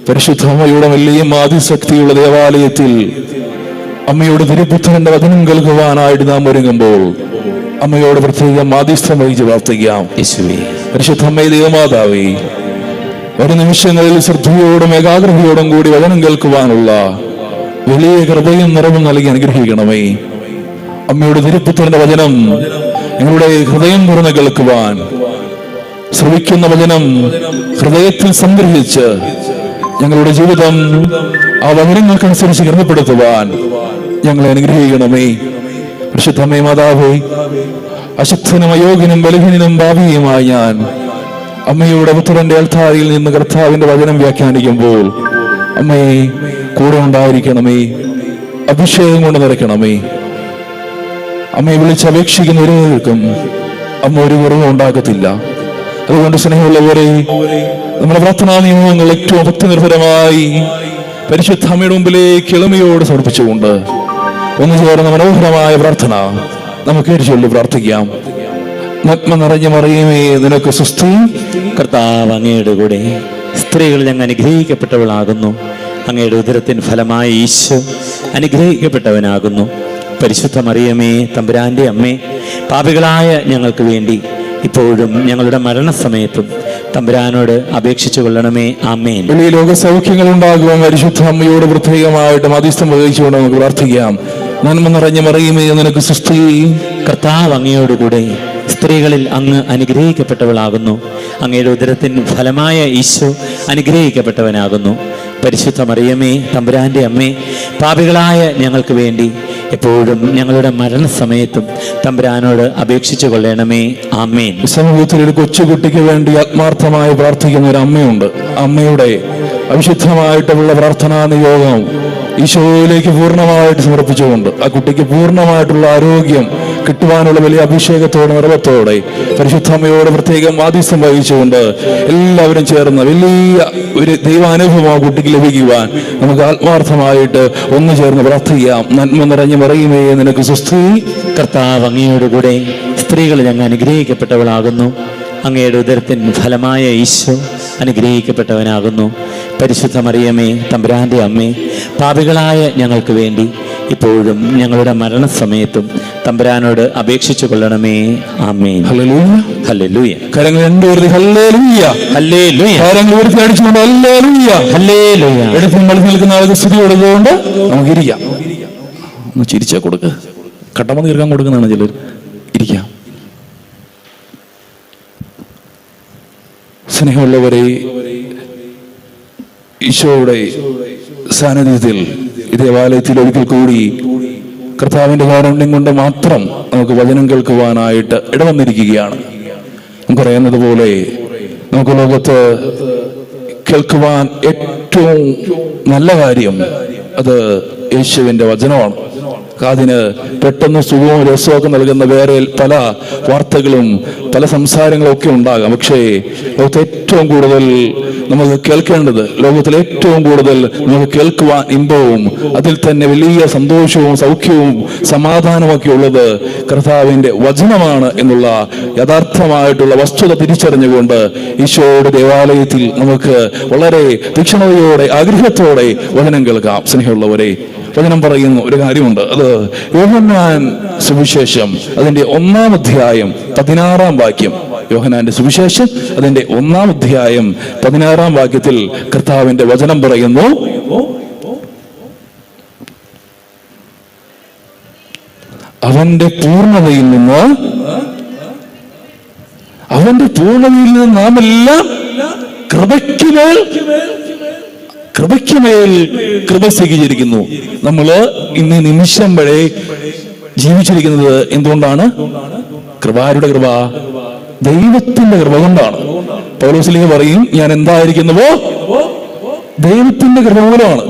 പരിശുദ്ധ അമ്മയുടെ വലിയ ആദിശക്തിയുള്ള ദേവാലയത്തിൽ അമ്മയുടെ തിരുപുത്രന്റെ വചനം കേൾക്കുവാനായിട്ട് നാം ഒരുങ്ങുമ്പോൾ അമ്മയോട് പ്രത്യേകം മാധ്യസ്ഥം വഹിച്ച് പ്രാർത്ഥിക്കാം. പരിശുദ്ധ അമ്മയെ ദൈവമാതാവേ, ഒരു നിമിഷങ്ങളിൽ ശ്രദ്ധയോടും ഏകാഗ്രതയോടും കൂടി വചനം കേൾക്കുവാനുള്ള വലിയ കൃപയും നിറവും നൽകി അനുഗ്രഹിക്കണമേ. അമ്മയുടെ തിരുപുത്രന്റെ വചനം ഞങ്ങളുടെ ഹൃദയം തുറന്ന് കേൾക്കുവാൻ, ശ്രവിക്കുന്ന വചനം ഹൃദയത്തിൽ സംഗ്രഹിച്ച് ഞങ്ങളുടെ ജീവിതം ആ വചനങ്ങൾക്കനുസരിച്ച് ക്രമപ്പെടുത്തുവാൻ ഞങ്ങളെ അനുഗ്രഹിക്കണമേ. പരിശുദ്ധമേ മാതാവേ, അശക്തനും അയോഗ്യനും ബലഹീനനും ഭാവിയുമായ ഞാൻ അമ്മയുടെ പുത്രന്റെ അൽത്താരിയിൽ നിന്ന് കർത്താവിന്റെ വചനം വ്യാഖ്യാനിക്കുമ്പോൾ അമ്മയെ കൂടെ ഉണ്ടായിരിക്കണമേ. അഭിഷേകം കൊണ്ട് നിറയ്ക്കണമേ. അമ്മയെ വിളിച്ചപേക്ഷിക്കുന്ന ഒരുവർക്കും അമ്മ ഒരു കുറവും ഉണ്ടാക്കത്തില്ല. അതുകൊണ്ട് സ്നേഹമുള്ളവരെ, നമ്മുടെ പ്രാർത്ഥനാ നിയമങ്ങൾ ഏറ്റവും ഭക്തിനിർഭരമായി പരിശുദ്ധ അമ്മയുടെ മുമ്പിലേക്ക് എളിമയോട് സമർപ്പിച്ചുകൊണ്ട് ഒന്നു ചേർന്ന മനോഹരമായ പ്രാർത്ഥന നമുക്ക് ചൊല്ലി പ്രാർത്ഥിക്കാം. നന്മ നിറഞ്ഞ മറിയമേ, നിനക്ക് സ്വസ്തി, കർത്താവ് അങ്ങയുടെ കൂടെ സ്ത്രീകൾ ഞങ്ങൾ അനുഗ്രഹിക്കപ്പെട്ടവളാകുന്നു. അങ്ങയുടെ ഉദരത്തിൻ ഫലമായി ഈശോ അനുഗ്രഹിക്കപ്പെട്ടവനാകുന്നു. പരിശുദ്ധ മറിയമേ, തമ്പുരാന്റെ അമ്മേ, പാപികളായ ഞങ്ങൾക്ക് വേണ്ടി ഇപ്പോഴും ഞങ്ങളുടെ മരണസമയത്തും തമ്പുരാനോട് അപേക്ഷിച്ചു കൊള്ളണമേ. ആമേൻ. വലിയ ലോക സൗഖ്യങ്ങൾ ഉണ്ടാകുവാൻ പരിശുദ്ധ അമ്മയോട് പ്രത്യേകമായിട്ട് മധ്യസ്ഥം വഹിച്ചുകൊണ്ട് നമുക്ക് പ്രാർത്ഥിക്കാം. നന്മ നിറഞ്ഞ മറിയമേ, നിനക്ക് സ്വസ്തി, കർത്താവ് അങ്ങയോടുകൂടെ സ്ത്രീകളിൽ അങ്ങ് അനുഗ്രഹിക്കപ്പെട്ടവളാകുന്നു. അങ്ങയുടെ ഉദരത്തിൻ ഫലമായ ഈശോ അനുഗ്രഹിക്കപ്പെട്ടവനാകുന്നു. പരിശുദ്ധ മറിയമേ, തമ്പുരാന്റെ അമ്മേ, പാപികളായ ഞങ്ങൾക്ക് വേണ്ടി എപ്പോഴും ഞങ്ങളുടെ മരണസമയത്തും തമ്പുരാനോട് അപേക്ഷിച്ചു കൊള്ളണമേ. ആമേൻ. സമൂഹത്തിൽ ഒരു കൊച്ചുകുട്ടിക്ക് വേണ്ടി ആത്മാർത്ഥമായി പ്രാർത്ഥിക്കുന്ന ഒരു അമ്മയുണ്ട്. അമ്മയുടെ അവിശുദ്ധമായിട്ടുള്ള പ്രാർത്ഥനാ നിയോഗം ഈശോയിലേക്ക് പൂർണ്ണമായിട്ട് സമർപ്പിച്ചുകൊണ്ട് ആ കുട്ടിക്ക് പൂർണ്ണമായിട്ടുള്ള ആരോഗ്യം കിട്ടുവാനുള്ള വലിയ അഭിഷേകത്തോടെ നിറവത്തോടെ പരിശുദ്ധ അമ്മയോട് പ്രത്യേകം മാധ്യസ്ഥം വഹിച്ചുകൊണ്ട് എല്ലാവരും ചേർന്ന് വലിയ ഒരു ദൈവാനുഭവം ആ കുട്ടിക്ക് ലഭിക്കുവാൻ നമുക്ക് ആത്മാർത്ഥമായിട്ട് ഒന്നു ചേർന്ന് പ്രാർത്ഥിക്കാം. നന്മ നിറഞ്ഞ മറിയമേ, നിനക്ക് സ്വസ്തി, കർത്താവ് അങ്ങയോടുകൂടെ സ്ത്രീകൾ ഞങ്ങൾ അനുഗ്രഹിക്കപ്പെട്ടവളാകുന്നു. അങ്ങയുടെ ഉദരത്തിൻ ഫലമായ ഈശോ അനുഗ്രഹിക്കപ്പെട്ടവനാകുന്നു. പരിശുദ്ധ മറിയമേ, തമ്പുരാന്റെ അമ്മേ, പാപികളായ ഞങ്ങൾക്ക് വേണ്ടി ഇപ്പോഴും ഞങ്ങളുടെ മരണസമയത്തും തമ്പുരാനോട് അപേക്ഷിച്ചു കൊള്ളണമേ. ആമേൻ. ഹല്ലേലൂയ, ഹല്ലേലൂയ. കരങ്ങൾ രണ്ടുപേരും ഹല്ലേലൂയ, ഹല്ലേലൂയ, കരങ്ങൾ ഉയർത്തി അടിച്ചുകൊണ്ട് ഹല്ലേലൂയ, ഹല്ലേലൂയ. എടുത്ത് നമ്മൾ നിൽക്കുന്ന ആൾക്ക് സ്തുതി കൊടുത്തുകൊണ്ട് നമുക്ക് ഇരിക്കാം. ഒന്ന് ചിരിച്ചാ കൊടുക്ക്. കട്ടമ തീർക്കാൻ കൊടുക്കുന്നതാണ് ചിലർ. ഇരിക്കാം. സ്നേഹമുള്ളവരെ, ഈശോയുടെ സാന്നിധ്യത്തിൽ ദേവാലയത്തിൽ ഒരിക്കൽ കൂടി കർത്താവിന്റെ കാരുണ്യം കൊണ്ട് മാത്രം നമുക്ക് വചനം കേൾക്കുവാനായിട്ട് ഇടവന്നിരിക്കുകയാണ്. നമുക്കറിയുന്നത് പോലെ നമുക്ക് ലോകത്ത് കേൾക്കുവാൻ ഏറ്റവും നല്ല കാര്യം അത് യേശുവിന്റെ വചനമാണ്. കാതിന് പെട്ടെന്ന് സുഖവും രസമൊക്കെ നൽകുന്ന വേറെ പല വാർത്തകളും പല സംസാരങ്ങളും ഒക്കെ ഉണ്ടാകാം. പക്ഷേ ലോകത്ത് ഏറ്റവും കൂടുതൽ നമുക്ക് കേൾക്കേണ്ടത്, ലോകത്തിൽ ഏറ്റവും കൂടുതൽ നമുക്ക് കേൾക്കുവാൻ ഇമ്പവും അതിൽ തന്നെ വലിയ സന്തോഷവും സൗഖ്യവും സമാധാനവും ഒക്കെ ഉള്ളത് കർത്താവിന്റെ വചനമാണ് എന്നുള്ള യഥാർത്ഥമായിട്ടുള്ള വസ്തുത തിരിച്ചറിഞ്ഞുകൊണ്ട് ഈശോയുടെ ദേവാലയത്തിൽ നമുക്ക് വളരെ തീക്ഷ്ണതയോടെ ആഗ്രഹത്തോടെ വചനം കേൾക്കാം. സ്നേഹമുള്ളവരെ, വചനം പറയുന്ന ഒരു കാര്യമുണ്ട്. അത് യോഹന്നാൻ സുവിശേഷം അതിന്റെ 1-ാം അധ്യായം 16-ാം വാക്യം. യോഹന്നാന്റെ സുവിശേഷം അതിന്റെ 1-ാം അധ്യായം 16-ാം വാക്യത്തിൽ കർത്താവിന്റെ വചനം പറയുന്നു, അവന്റെ പൂർണ്ണതയിൽ നിന്ന് നാം എല്ലാം കൃപയ്ക്കുമേൽ കൃപ സ്വീകരിച്ചിരിക്കുന്നു. നമ്മള് ഇന്ന് നിമിഷം വരെ ജീവിച്ചിരിക്കുന്നത് എന്തുകൊണ്ടാണ്? കൃപാരുടെ കൃപ, ദൈവത്തിന്റെ കൃപ കൊണ്ടാണ്. പൗലോസ് പറയും, ഞാൻ എന്തായിരിക്കുന്നുവോ ദൈവത്തിന്റെ കൃപ മൂലമാണ്.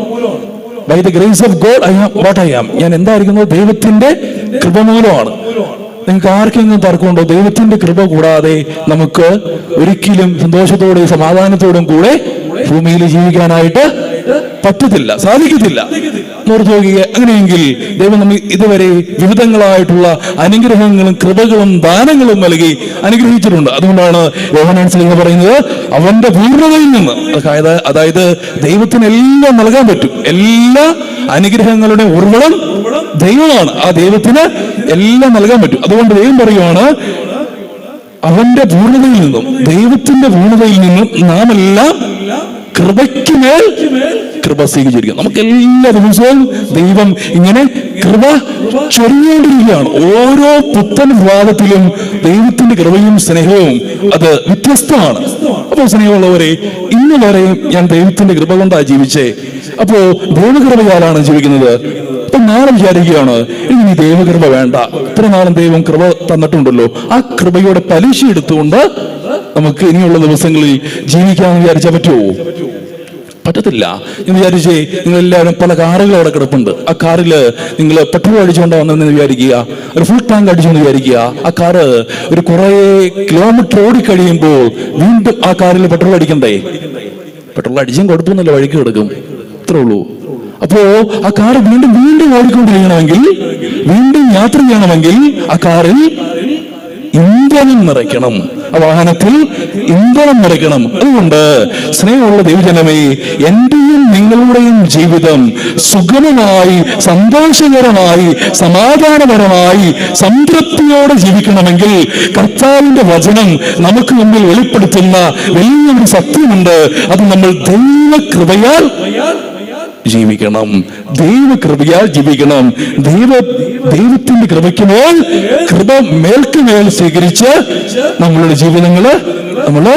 By the grace of God I am what I am. ഞാൻ എന്തായിരിക്കുന്നു ദൈവത്തിന്റെ കൃപ മൂലമാണ്. നിങ്ങൾക്ക് ആർക്കെങ്കിലും തർക്കമുണ്ടോ? ദൈവത്തിന്റെ കൃപ കൂടാതെ നമുക്ക് ഒരിക്കലും സന്തോഷത്തോടെയും സമാധാനത്തോടും കൂടെ ഭൂമിയിൽ ജീവിക്കാനായിട്ട് പറ്റത്തില്ല, സാധിക്കത്തില്ല. ഓർത്തു നോക്കുക. അങ്ങനെയെങ്കിൽ ദൈവം നമ്മെ ഇതുവരെ വിവിധങ്ങളായിട്ടുള്ള അനുഗ്രഹങ്ങളും കൃപകളും ദാനങ്ങളും നൽകി അനുഗ്രഹിച്ചിട്ടുണ്ട്. അതുകൊണ്ടാണ് യോഹന്നാൻ സ്ലീഹ പറയുന്നത് അവന്റെ പൂർണ്ണതയിൽ നിന്ന്, അതായത് ദൈവത്തിന് എല്ലാം നൽകാൻ പറ്റും. എല്ലാ അനുഗ്രഹങ്ങളുടെ ഉറവിടം ദൈവമാണ്. ആ ദൈവത്തിന് എല്ലാം നൽകാൻ പറ്റും. അതുകൊണ്ട് ദൈവം പറയുവാണ് അവന്റെ പൂർണ്ണതയിൽ നിന്നും, ദൈവത്തിന്റെ പൂർണ്ണതയിൽ നിന്നും നാം എല്ലാം കൃപയ്ക്ക് മേൽ കൃപ സ്വീകരിക്കുക. നമുക്ക് എല്ലാ ദിവസവും ദൈവം ഇങ്ങനെ കൃപ ചൊരിഞ്ഞുകൊണ്ടിരിക്കുകയാണ്. ഓരോ പുത്തൻ ഭാഗത്തിലും ദൈവത്തിന്റെ കൃപയും സ്നേഹവും അത് വ്യത്യസ്തമാണ്. അപ്പോൾ സ്നേഹമുള്ളവരെ, ഇന്ന് വരെയും ഞാൻ ദൈവത്തിന്റെ കൃപ കൊണ്ടാണ് ജീവിച്ചേ. അപ്പോ ദൈവകൃപയാലാണ് ജീവിക്കുന്നത്. അപ്പൊ നാളെ വിചാരിക്കുകയാണ് ഇനി ദൈവകൃപ വേണ്ട, ഇത്ര നാളും ദൈവം കൃപ തന്നിട്ടുണ്ടല്ലോ, ആ കൃപയുടെ പലിശ എടുത്തുകൊണ്ട് നമുക്ക് ഇനിയുള്ള ദിവസങ്ങളിൽ ജീവിക്കാമെന്ന് വിചാരിച്ചാൽ പറ്റുമോ? പറ്റത്തില്ല. എന്ന് വിചാരിച്ചേ നിങ്ങളെല്ലാവരും പല കാറുകൾ അവിടെ കിടപ്പുണ്ട്. ആ കാറില് നിങ്ങൾ പെട്രോൾ അടിച്ചുകൊണ്ട് വന്നെന്ന് വിചാരിക്കുക, ഒരു ഫുൾ ടാങ്ക് അടിച്ചെന്ന് വിചാരിക്കുക. ആ കാറ് ഒരു കുറെ കിലോമീറ്റർ ഓടിക്കഴിയുമ്പോൾ വീണ്ടും ആ കാറിൽ പെട്രോൾ അടിക്കണ്ടേ? പെട്രോൾ അടിച്ചും കുഴപ്പമൊന്നുമില്ല, വഴിക്ക് കിടക്കും, അത്രേ ഉള്ളൂ. അപ്പോ ആ കാറ് വീണ്ടും ഓടിക്കൊണ്ടിരിക്കണമെങ്കിൽ, വീണ്ടും യാത്ര ചെയ്യണമെങ്കിൽ ആ കാറിൽ ഇന്ധനം നിറയ്ക്കണം, ആ വാഹനത്തിൽ ഇന്ധനം നിറയ്ക്കണം. അതുകൊണ്ട് സ്നേഹമുള്ള ദൈവജനമേ, എന്റെയും നിങ്ങളുടെയും ജീവിതം സുഗമമായി, സന്തോഷകരമായി, സമാധാനപരമായി, സംതൃപ്തിയോടെ ജീവിക്കണമെങ്കിൽ കർത്താവിന്റെ വചനം നമുക്ക് മുമ്പിൽ വെളിപ്പെടുത്തുന്ന വലിയൊരു സത്യമുണ്ട്. അത് നമ്മൾ ദൈവകൃപയാൽ ജീവിക്കണം, ദൈവകൃപയാൽ ജീവിക്കണം. ദൈവത്തിന്റെ കൃപയ്ക്ക് മേൽ കൃപ മേൽക്കുമേൽ സ്വീകരിച്ച് നമ്മളുടെ ജീവിതങ്ങള് നമ്മള്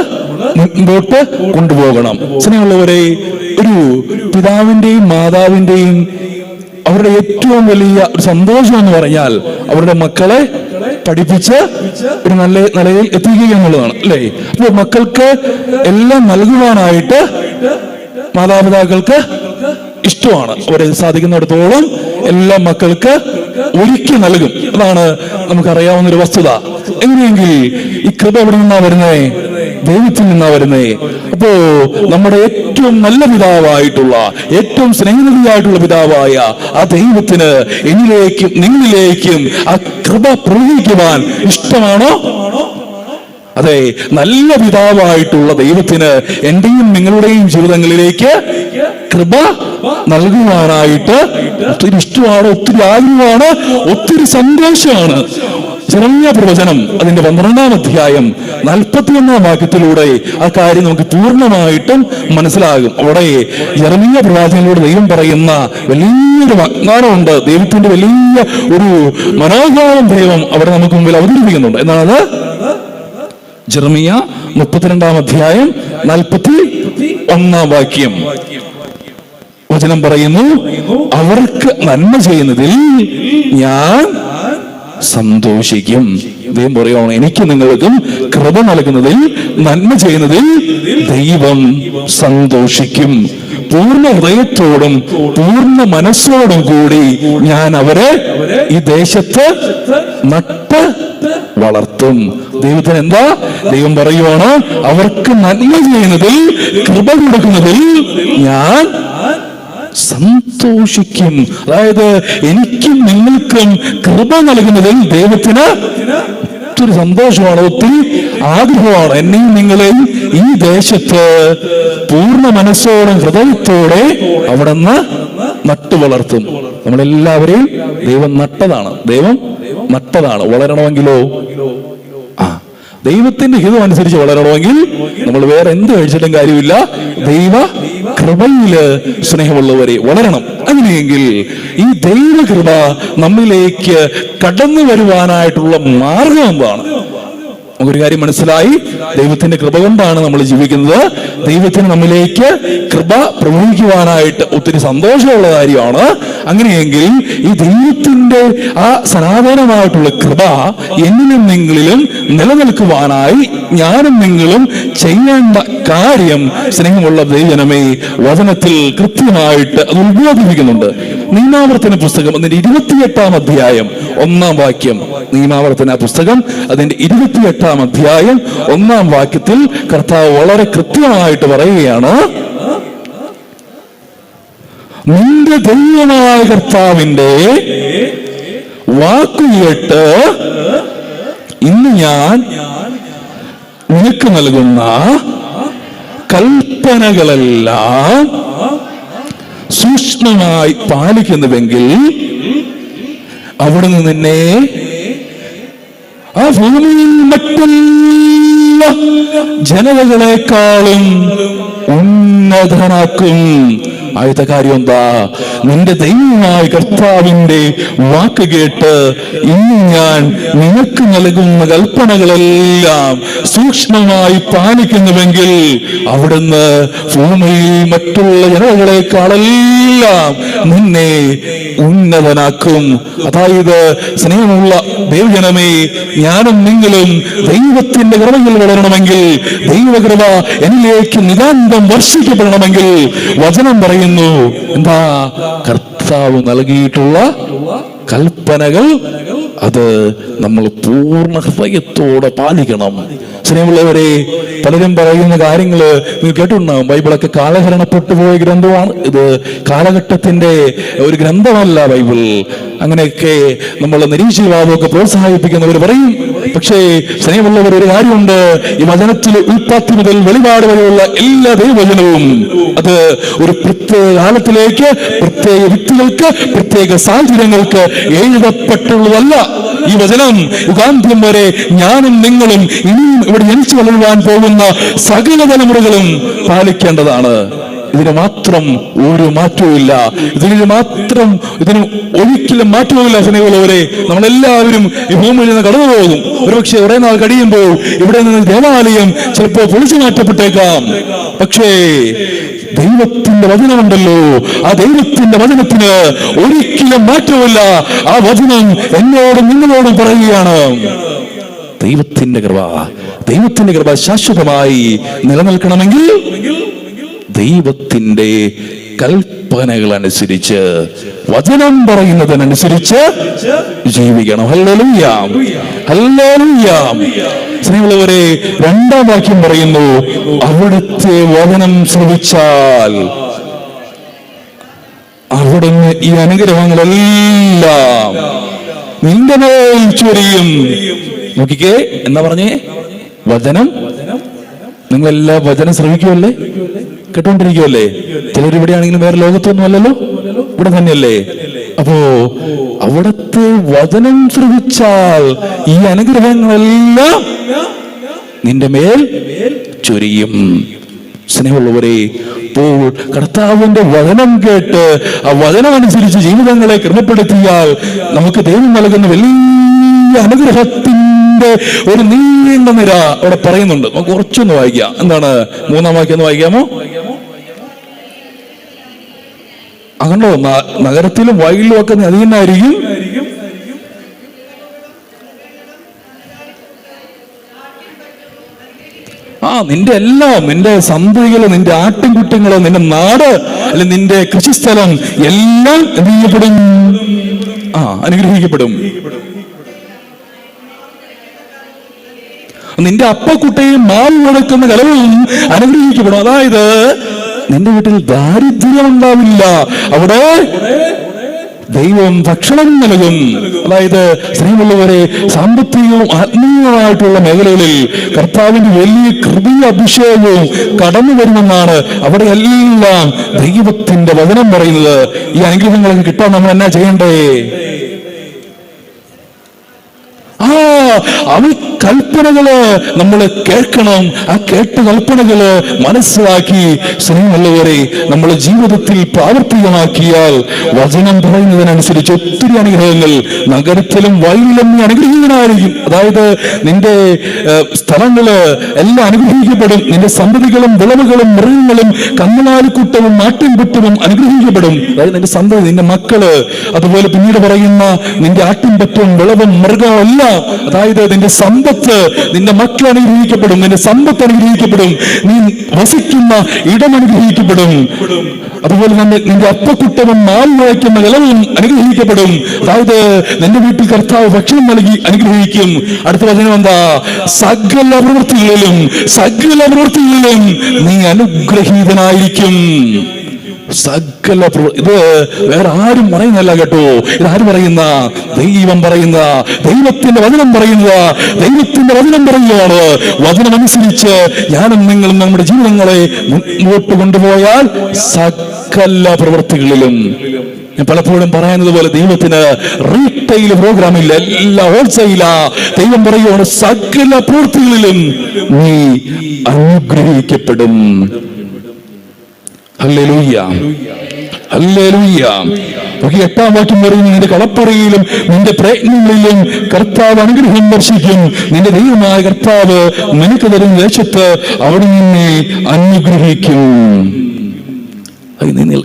മുൻപോട്ട് കൊണ്ടുപോകണം. സ്നേഹമുള്ളവരെ, ഒരു പിതാവിന്റെയും മാതാവിന്റെയും അവരുടെ ഏറ്റവും വലിയ ഒരു സന്തോഷം എന്ന് പറഞ്ഞാൽ അവരുടെ മക്കളെ പഠിപ്പിച്ച് ഒരു നല്ല നിലയിൽ എത്തിക്കുക എന്നുള്ളതാണ്, അല്ലേ? അപ്പോൾ മക്കൾക്ക് എല്ലാം നൽകുവാനായിട്ട് മാതാപിതാക്കൾക്ക് ഇഷ്ടമാണ്. അവരെ സാധിക്കുന്നിടത്തോളം എല്ലാ മക്കൾക്ക് ഒരുക്കി നൽകും. അതാണ് നമുക്കറിയാവുന്ന ഒരു വസ്തുത. എങ്ങനെയെങ്കിൽ ഈ കൃപ എവിടെ നിന്നാ വരുന്നേ? ദൈവത്തിൽ നിന്നാ വരുന്നേ. അപ്പോ നമ്മുടെ ഏറ്റവും നല്ല പിതാവായിട്ടുള്ള, ഏറ്റവും സ്നേഹനിധിയായിട്ടുള്ള പിതാവായ ആ ദൈവത്തിന് എന്നിലേക്കും നിങ്ങളിലേക്കും ആ കൃപ പ്രവഹിക്കുവാൻ ഇഷ്ടമാണോ? അതെ, നല്ല പിതാവായിട്ടുള്ള ദൈവത്തിന് എന്റെയും നിങ്ങളുടെയും ജീവിതങ്ങളിലേക്ക് കൃപ നൽകുവാനായിട്ട് ഒത്തിരി ഇഷ്ടമാണ്, ഒത്തിരി ആഗ്രഹമാണ്, ഒത്തിരി സന്തോഷമാണ്. ജെറമ്യാ പ്രവചനം അതിന്റെ 12-ാം അധ്യായം 41-ാം വാക്യത്തിലൂടെ ആ കാര്യം നമുക്ക് പൂർണ്ണമായിട്ടും മനസ്സിലാകും. അവിടെ ജെറമ്യാ പ്രവാചകനിലൂടെ ദൈവം പറയുന്ന വലിയൊരു വാഗ്ദാനമുണ്ട്. ദൈവത്തിന്റെ വലിയ ഒരു മനോഭാവം ദൈവം അവിടെ നമുക്ക് മുമ്പിൽ അവതരിപ്പിക്കുന്നുണ്ട്. എന്നാണത്? ജെറമ്യാ 32-ാം അധ്യായം 41-ാം വാക്യം വചനം പറയുന്നു, അവർക്ക് നന്മ ചെയ്യുന്നതിൽ ഞാൻ സന്തോഷിക്കും. ദൈവം പറയുകയാണ്, എനിക്ക് നിങ്ങൾക്കും കൃപ നൽകുന്നതിൽ, നന്മ ചെയ്യുന്നതിൽ ദൈവം സന്തോഷിക്കും. പൂർണ്ണ ഹൃദയത്തോടും പൂർണ്ണ മനസ്സോടും കൂടി ഞാൻ അവരെ ഈ ദേശത്ത് നട്ട് വളർത്തും. ദൈവത്തിന് എന്താ? ദൈവം പറയുവാണ്, അവർക്ക് നന്മ ചെയ്യുന്നതിൽ, കൃപ കൊടുക്കുന്നതിൽ ഞാൻ സന്തോഷിക്കും. അതായത് എനിക്കും നിങ്ങൾക്കും കൃപ നൽകുന്നതിൽ ദൈവത്തിന് ഒത്തിരി സന്തോഷമാണ്, ഒത്തിരി ആഗ്രഹമാണ്. എന്നെയും നിങ്ങളെയും ഈ ദേശത്ത് പൂർണ്ണ മനസ്സോടെ ഹൃദയത്തോടെ അവിടെ നിന്ന് നട്ടു വളർത്തും. നമ്മളെല്ലാവരെയും ദൈവം നട്ടതാണ്. വളരണമെങ്കിലോ ദൈവത്തിന്റെ ഹിതം അനുസരിച്ച് വളരണമെങ്കിൽ നമ്മൾ വേറെ എന്ത് കഴിച്ചിട്ടും കാര്യമില്ല, ദൈവ കൃപയില് സ്നേഹമുള്ളവരെ വളരണം. അങ്ങനെയെങ്കിൽ ഈ ദൈവകൃപ നമ്മിലേക്ക് കടന്നു വരുവാനായിട്ടുള്ള മാർഗം എന്താണ്? നമുക്കൊരു കാര്യം മനസ്സിലായി, ദൈവത്തിന്റെ കൃപ കൊണ്ടാണ് നമ്മൾ ജീവിക്കുന്നത്. ദൈവത്തിന് നമ്മിലേക്ക് കൃപ പ്രവഹിക്കുവാനായിട്ട് ഒത്തിരി സന്തോഷമുള്ള കാര്യമാണ്. അങ്ങനെയെങ്കിൽ ഈ ദൈവത്തിന്റെ ആ സനാതനമായിട്ടുള്ള കൃപ എന്നിലും നിങ്ങളിലും നിലനിൽക്കുവാനായി ഞാനും നിങ്ങളും ചെയ്യേണ്ട കാര്യം, സ്നേഹമുള്ള ദൈവജനമേ, വചനത്തിൽ കൃത്യമായിട്ട് അത് ഉദ്ബോധിപ്പിക്കുന്നുണ്ട്. നിയമാവർത്തന പുസ്തകം അതിന്റെ 28-ാം അധ്യായം 1-ാം വാക്യം. നിയമാവർത്തന പുസ്തകം അതിന്റെ 28-ാം അധ്യായം 1-ാം വാക്യത്തിൽ കർത്താവ് വളരെ കൃത്യമായിട്ട് പറയുകയാണ്, നിന്റെ ദൈവമായ കർത്താവിന്റെ വാക്കുകേട്ട് ഇന്ന് ഞാൻ നിനക്ക് നൽകുന്ന കൽപ്പനകളെല്ലാം സൂക്ഷ്മമായി പാലിക്കുന്നുവെങ്കിൽ അവിടുന്ന് നിന്നെ ആ ഭൂമിയിൽ മറ്റുള്ള ജനതകളെക്കാളും ഉന്നതനാക്കും. ആദ്യത്തെ കാര്യം എന്താ? നിന്റെ ദൈവമായ കർത്താവിന്റെ വാക്ക് കേട്ട് ഇന്ന് ഞാൻ നിനക്ക് നൽകുന്ന കൽപ്പനകളെല്ലാം സൂക്ഷ്മമായി പാലിക്കുന്നുവെങ്കിൽ അവിടുന്ന് ഭൂമിയിൽ മറ്റുള്ള ജനതകളെക്കാളെല്ലാം നിന്നെ ഉന്നതനാക്കും. അതായത് സ്നേഹമുള്ള ദൈവജനമേ, ഞാനും നിങ്ങളും ദൈവത്തിന്റെ കൃപയിൽ വളരണമെങ്കിൽ, ദൈവകൃപ എന്നിലേക്ക് നിതാന്തം വർഷിക്കപ്പെടണമെങ്കിൽ വചനം പറയുന്നു എന്താ? കർത്താവ് നൽകിയിട്ടുള്ള കൽപ്പനകൾ അത് നമ്മൾ പൂർണ്ണ ഹൃദയത്തോടെ പാലിക്കണം. സ്നേഹമുള്ളവരെ, പലരും പറയുന്ന കാര്യങ്ങള് നിങ്ങൾ കേട്ടിട്ടുണ്ടാകും. ബൈബിളൊക്കെ കാലഹരണപ്പെട്ടു പോയ ഗ്രന്ഥമാണ്. ഇത് കാലഘട്ടത്തിന്റെ ഒരു ഗ്രന്ഥമല്ല ബൈബിൾ. അങ്ങനെയൊക്കെ നമ്മൾ നിരീശ്വരവാദമൊക്കെ പ്രോത്സാഹിപ്പിക്കുന്നവർ പറയും. പക്ഷേ സ്നേഹമുള്ളവർ, ഒരു കാര്യമുണ്ട്, ഈ വചനത്തിൽ ഉൽപ്പത്തി മുതൽ വെളിപാട് വരെയുള്ള എല്ലാ ദൈവവചനവും അത് ഒരു പ്രത്യേക കാലത്തിലേക്ക്, പ്രത്യേക വ്യക്തികൾക്ക്, പ്രത്യേക സാഹചര്യങ്ങൾക്ക് എഴുതപ്പെട്ടുള്ളതല്ല. ഈ വചനം യുഗാന്ത്യം വരെ ഞാനും നിങ്ങളും ഇനിയും ഇവിടെ ജനിച്ചു വളരുവാൻ പോകുന്ന സകല തലമുറകളും പാലിക്കേണ്ടതാണ്. ഇതിന് മാത്രം ഒരു മാറ്റവുമില്ല. ഇതിന് ഒരിക്കലും മാറ്റവുമില്ല. സ്നേഹമുള്ളവരെ, നമ്മളെല്ലാവരും ഈ ഭൂമിയിൽ നിന്ന് കടന്നു പോകും. ഒരുപക്ഷെ കുറെ നാൾ കഴിയുമ്പോൾ ഇവിടെ നിന്ന് ദേവാലയം ചിലപ്പോൾ പൊളിച്ചു മാറ്റപ്പെട്ടേക്കാം. പക്ഷേ ദൈവത്തിന്റെ വചനമുണ്ടല്ലോ, ആ ദൈവത്തിന്റെ വചനത്തിന് ഒരിക്കലും മാറ്റമില്ല. ആ വചനം എന്നോടും നിങ്ങളോടും പറയുകയാണ്, ദൈവത്തിന്റെ കൃപ ശാശ്വതമായി നിലനിൽക്കണമെങ്കിൽ ദൈവത്തിന്റെ കൽപ്പനകൾ അനുസരിച്ച്, വചനം പറയുന്നതിനനുസരിച്ച് ജീവിക്കണം. Hallelujah, hallelujah. സ്നേഹമുള്ളവരെ, രണ്ടാം വാക്യം പറയുന്നു, അവിടുത്തെ വചനം ശ്രവിച്ചാൽ അവിടുന്ന് ഈ അനുഗ്രഹങ്ങളെല്ലാം നിന്റെ മേൽ ചൊരിയും. നോക്കിക്കേ, എന്നാ പറഞ്ഞേ? വചനം. നിങ്ങളെല്ലാം വചനം ശ്രവിക്കുമല്ലേ? കേട്ടോണ്ടിരിക്കുമല്ലേ? ചിലർ ഇവിടെ ആണെങ്കിലും വേറെ ലോകത്തൊന്നും അല്ലല്ലോ, ഇവിടെ തന്നെയല്ലേ? അപ്പോ അവിടുത്തെ വചനം ശ്രവിച്ചാൽ ഈ അനുഗ്രഹങ്ങളെല്ലാം നിന്റെ മേൽ ചൊരിയും. സ്നേഹമുള്ളവരെ, ഇപ്പോൾ കർത്താവിന്റെ വചനം കേട്ട് ആ വചനം അനുസരിച്ച് ജീവിതങ്ങളെ ക്രമപ്പെടുത്തിയാൽ നമുക്ക് ദൈവം നൽകുന്ന വലിയ അനുഗ്രഹത്തിന്റെ ഒരു നീണ്ട നിര അവിടെ പറയുന്നുണ്ട്. നമുക്ക് കുറച്ചൊന്ന് വായിക്കാം. എന്താണ്? 3-ാം വാക്യം ഒന്ന് വായിക്കാമോ? അങ്ങനെ നഗരത്തിലും വയലിലും ഒക്കെ അധികമായിരിക്കും നിന്റെ എല്ലാം, നിന്റെ സന്തതികള്, നിന്റെ ആട്ടിൻകുട്ടികള്, നിന്റെ നാട്, അല്ലെ നിന്റെ കൃഷിസ്ഥലം എല്ലാം എന്ത് ചെയ്യപ്പെടും? അനുഗ്രഹിക്കപ്പെടും. നിന്റെ അപ്പക്കുട്ടയും മാവ് കൊടുക്കുന്ന കലവും അനുഗ്രഹിക്കപ്പെടും. അതായത് നിന്റെ വീട്ടിൽ ദാരിദ്ര്യം ഉണ്ടാവില്ല. അവിടെ ദൈവം ഭക്ഷണം നൽകും. അതായത് സ്നേഹമുള്ളവരെ, സാമ്പത്തികവും ആത്മീയവുമായിട്ടുള്ള മേഖലകളിൽ കർത്താവിന്റെ വലിയ കൃപയും അഭിഷേകവും കടന്നു വരുമെന്നാണ് അവിടെ എല്ലാം ദൈവത്തിന്റെ വചനം പറയുന്നത്. ഈ അനുഗ്രഹങ്ങളൊക്കെ കിട്ടാൻ നമ്മൾ എന്നാ ചെയ്യണ്ടേ? കൽപ്പനകള് നമ്മൾ കേൾക്കണം. ആ കേട്ട കൽപ്പനകള് മനസ്സിലാക്കി സ്നേഹമുള്ളവരെ നമ്മൾ ജീവിതത്തിൽ പ്രാവർത്തികമാക്കിയാൽ വചനം പറയുന്നതിനനുസരിച്ച് ഒത്തിരി അനുഗ്രഹങ്ങൾ നഗരത്തിലും വയലിലും നീ അനുഗ്രഹീതനായിരിക്കും. അതായത് നിന്റെ സ്ഥലങ്ങള് എല്ലാം അനുഗ്രഹിക്കപ്പെടും. നിന്റെ സന്തതികളും വിളവുകളും മൃഗങ്ങളും കന്നുകാലിക്കൂട്ടവും നാട്ടിൻപറ്റവും അനുഗ്രഹിക്കപ്പെടും. അതായത് നിന്റെ സന്തതി, നിന്റെ മക്കള്, അതുപോലെ പിന്നീട് പറയുന്ന നിന്റെ ആട്ടിൻപറ്റും വിളവും മൃഗവും എല്ലാം, അതായത് നിന്റെ സമ്പത്ത്, നിന്റെ മക്കൾ അനുഗ്രഹിക്കപ്പെടും, നിന്റെ സമ്പത്ത് അനുഗ്രഹിക്കപ്പെടും, നീ വസിക്കുന്ന ഇടം അനുഗ്രഹിക്കപ്പെടും. അതുപോലെ തന്നെ നിന്റെ അപ്പക്കുട്ടവും മാൽ വയ്ക്കുന്ന നിലവും അനുഗ്രഹിക്കപ്പെടും. അതായത് നിന്റെ വീട്ടിൽ കർത്താവ് ഭക്ഷണം നൽകി അനുഗ്രഹിക്കും. അടുത്ത വചനം എന്താ? സകല പ്രവൃത്തികളിലും നീ അനുഗ്രഹീതനായിരിക്കും. സകല ഇത് വേറെ ആരും പറയുന്നല്ല കേട്ടോ. ഇതാര് പറയുന്ന? ദൈവം പറയുന്ന, ദൈവത്തിന്റെ വചനം പറയുന്ന, ദൈവത്തിന്റെ വചനം പറയുകയാണ്. വചനമനുസരിച്ച് ഞാനും നിങ്ങളും നമ്മുടെ ജീവിതങ്ങളെ മുന്നോട്ട് കൊണ്ടുപോയാൽ സകല പ്രവൃത്തികളിലും, ഞാൻ പലപ്പോഴും പറയുന്നത് പോലെ ദൈവത്തിന് റീറ്റെയിൽ പ്രോഗ്രാം ഇല്ല, എല്ലാം ഹോൾസെയിലാ. ദൈവം പറയുകയാണ് സകല പ്രവൃത്തികളിലും നീ അനുഗ്രഹിക്കപ്പെടും. Hallelujah, hallelujah. 8-ാം വാക്യം പറയുന്നു, നിന്റെ കളപ്പുറയിലും നിന്റെ പ്രയത്നങ്ങളിലും കർത്താവ് അനുഗ്രഹം വർഷിക്കും. നിന്റെ ദൈവമായ കർത്താവ് നിനക്ക് തരുന്ന ദേശത്ത് അവിടെ നിന്നെ അനുഗ്രഹിക്കും.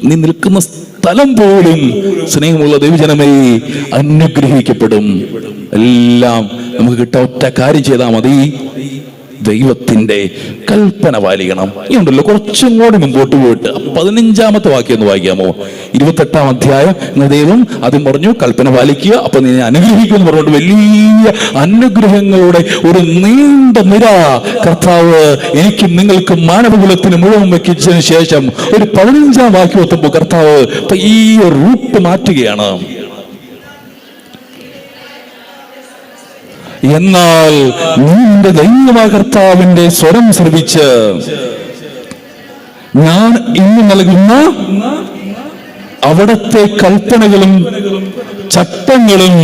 നീ നിൽക്കുന്ന സ്ഥലം പോലും സ്നേഹമുള്ള ദൈവജനമേ അനുഗ്രഹിക്കപ്പെടും. എല്ലാം നമുക്ക് കിട്ടാൻ ഒറ്റ കാര്യം ചെയ്താൽ മതി, ദൈവത്തിന്റെ കൽപ്പന പാലിക്കണം. ഈ ഉണ്ടല്ലോ കുറച്ചും കൂടി മുമ്പോട്ട് പോയിട്ട് 15-ാമത്തെ വാക്യം ഒന്ന് വായിക്കാമോ? 28-ാം അധ്യായം. ദൈവം ആദ്യം പറഞ്ഞു കൽപ്പന പാലിക്കുക, അപ്പൊ നീ അനുഗ്രഹിക്കും എന്ന് പറഞ്ഞുകൊണ്ട് വലിയ അനുഗ്രഹങ്ങളുടെ ഒരു നീണ്ട നിര കർത്താവ് എനിക്കും നിങ്ങൾക്കും മാനവകുലത്തിന് മുഴുവൻ വയ്ക്കിച്ചതിന് ശേഷം ഒരു 15-ാം വാക്യം എത്തുമ്പോൾ കർത്താവ് ഈ റൂട്ട് മാറ്റുകയാണ്. എന്നാൽ നിന്റെ ദൈവമായ കർത്താവിന്റെ സ്വരം ശ്രവിച്ച് ഞാൻ ഇന്ന് നൽകുന്ന അവിടത്തെ കൽപ്പനകളും ചട്ടങ്ങളും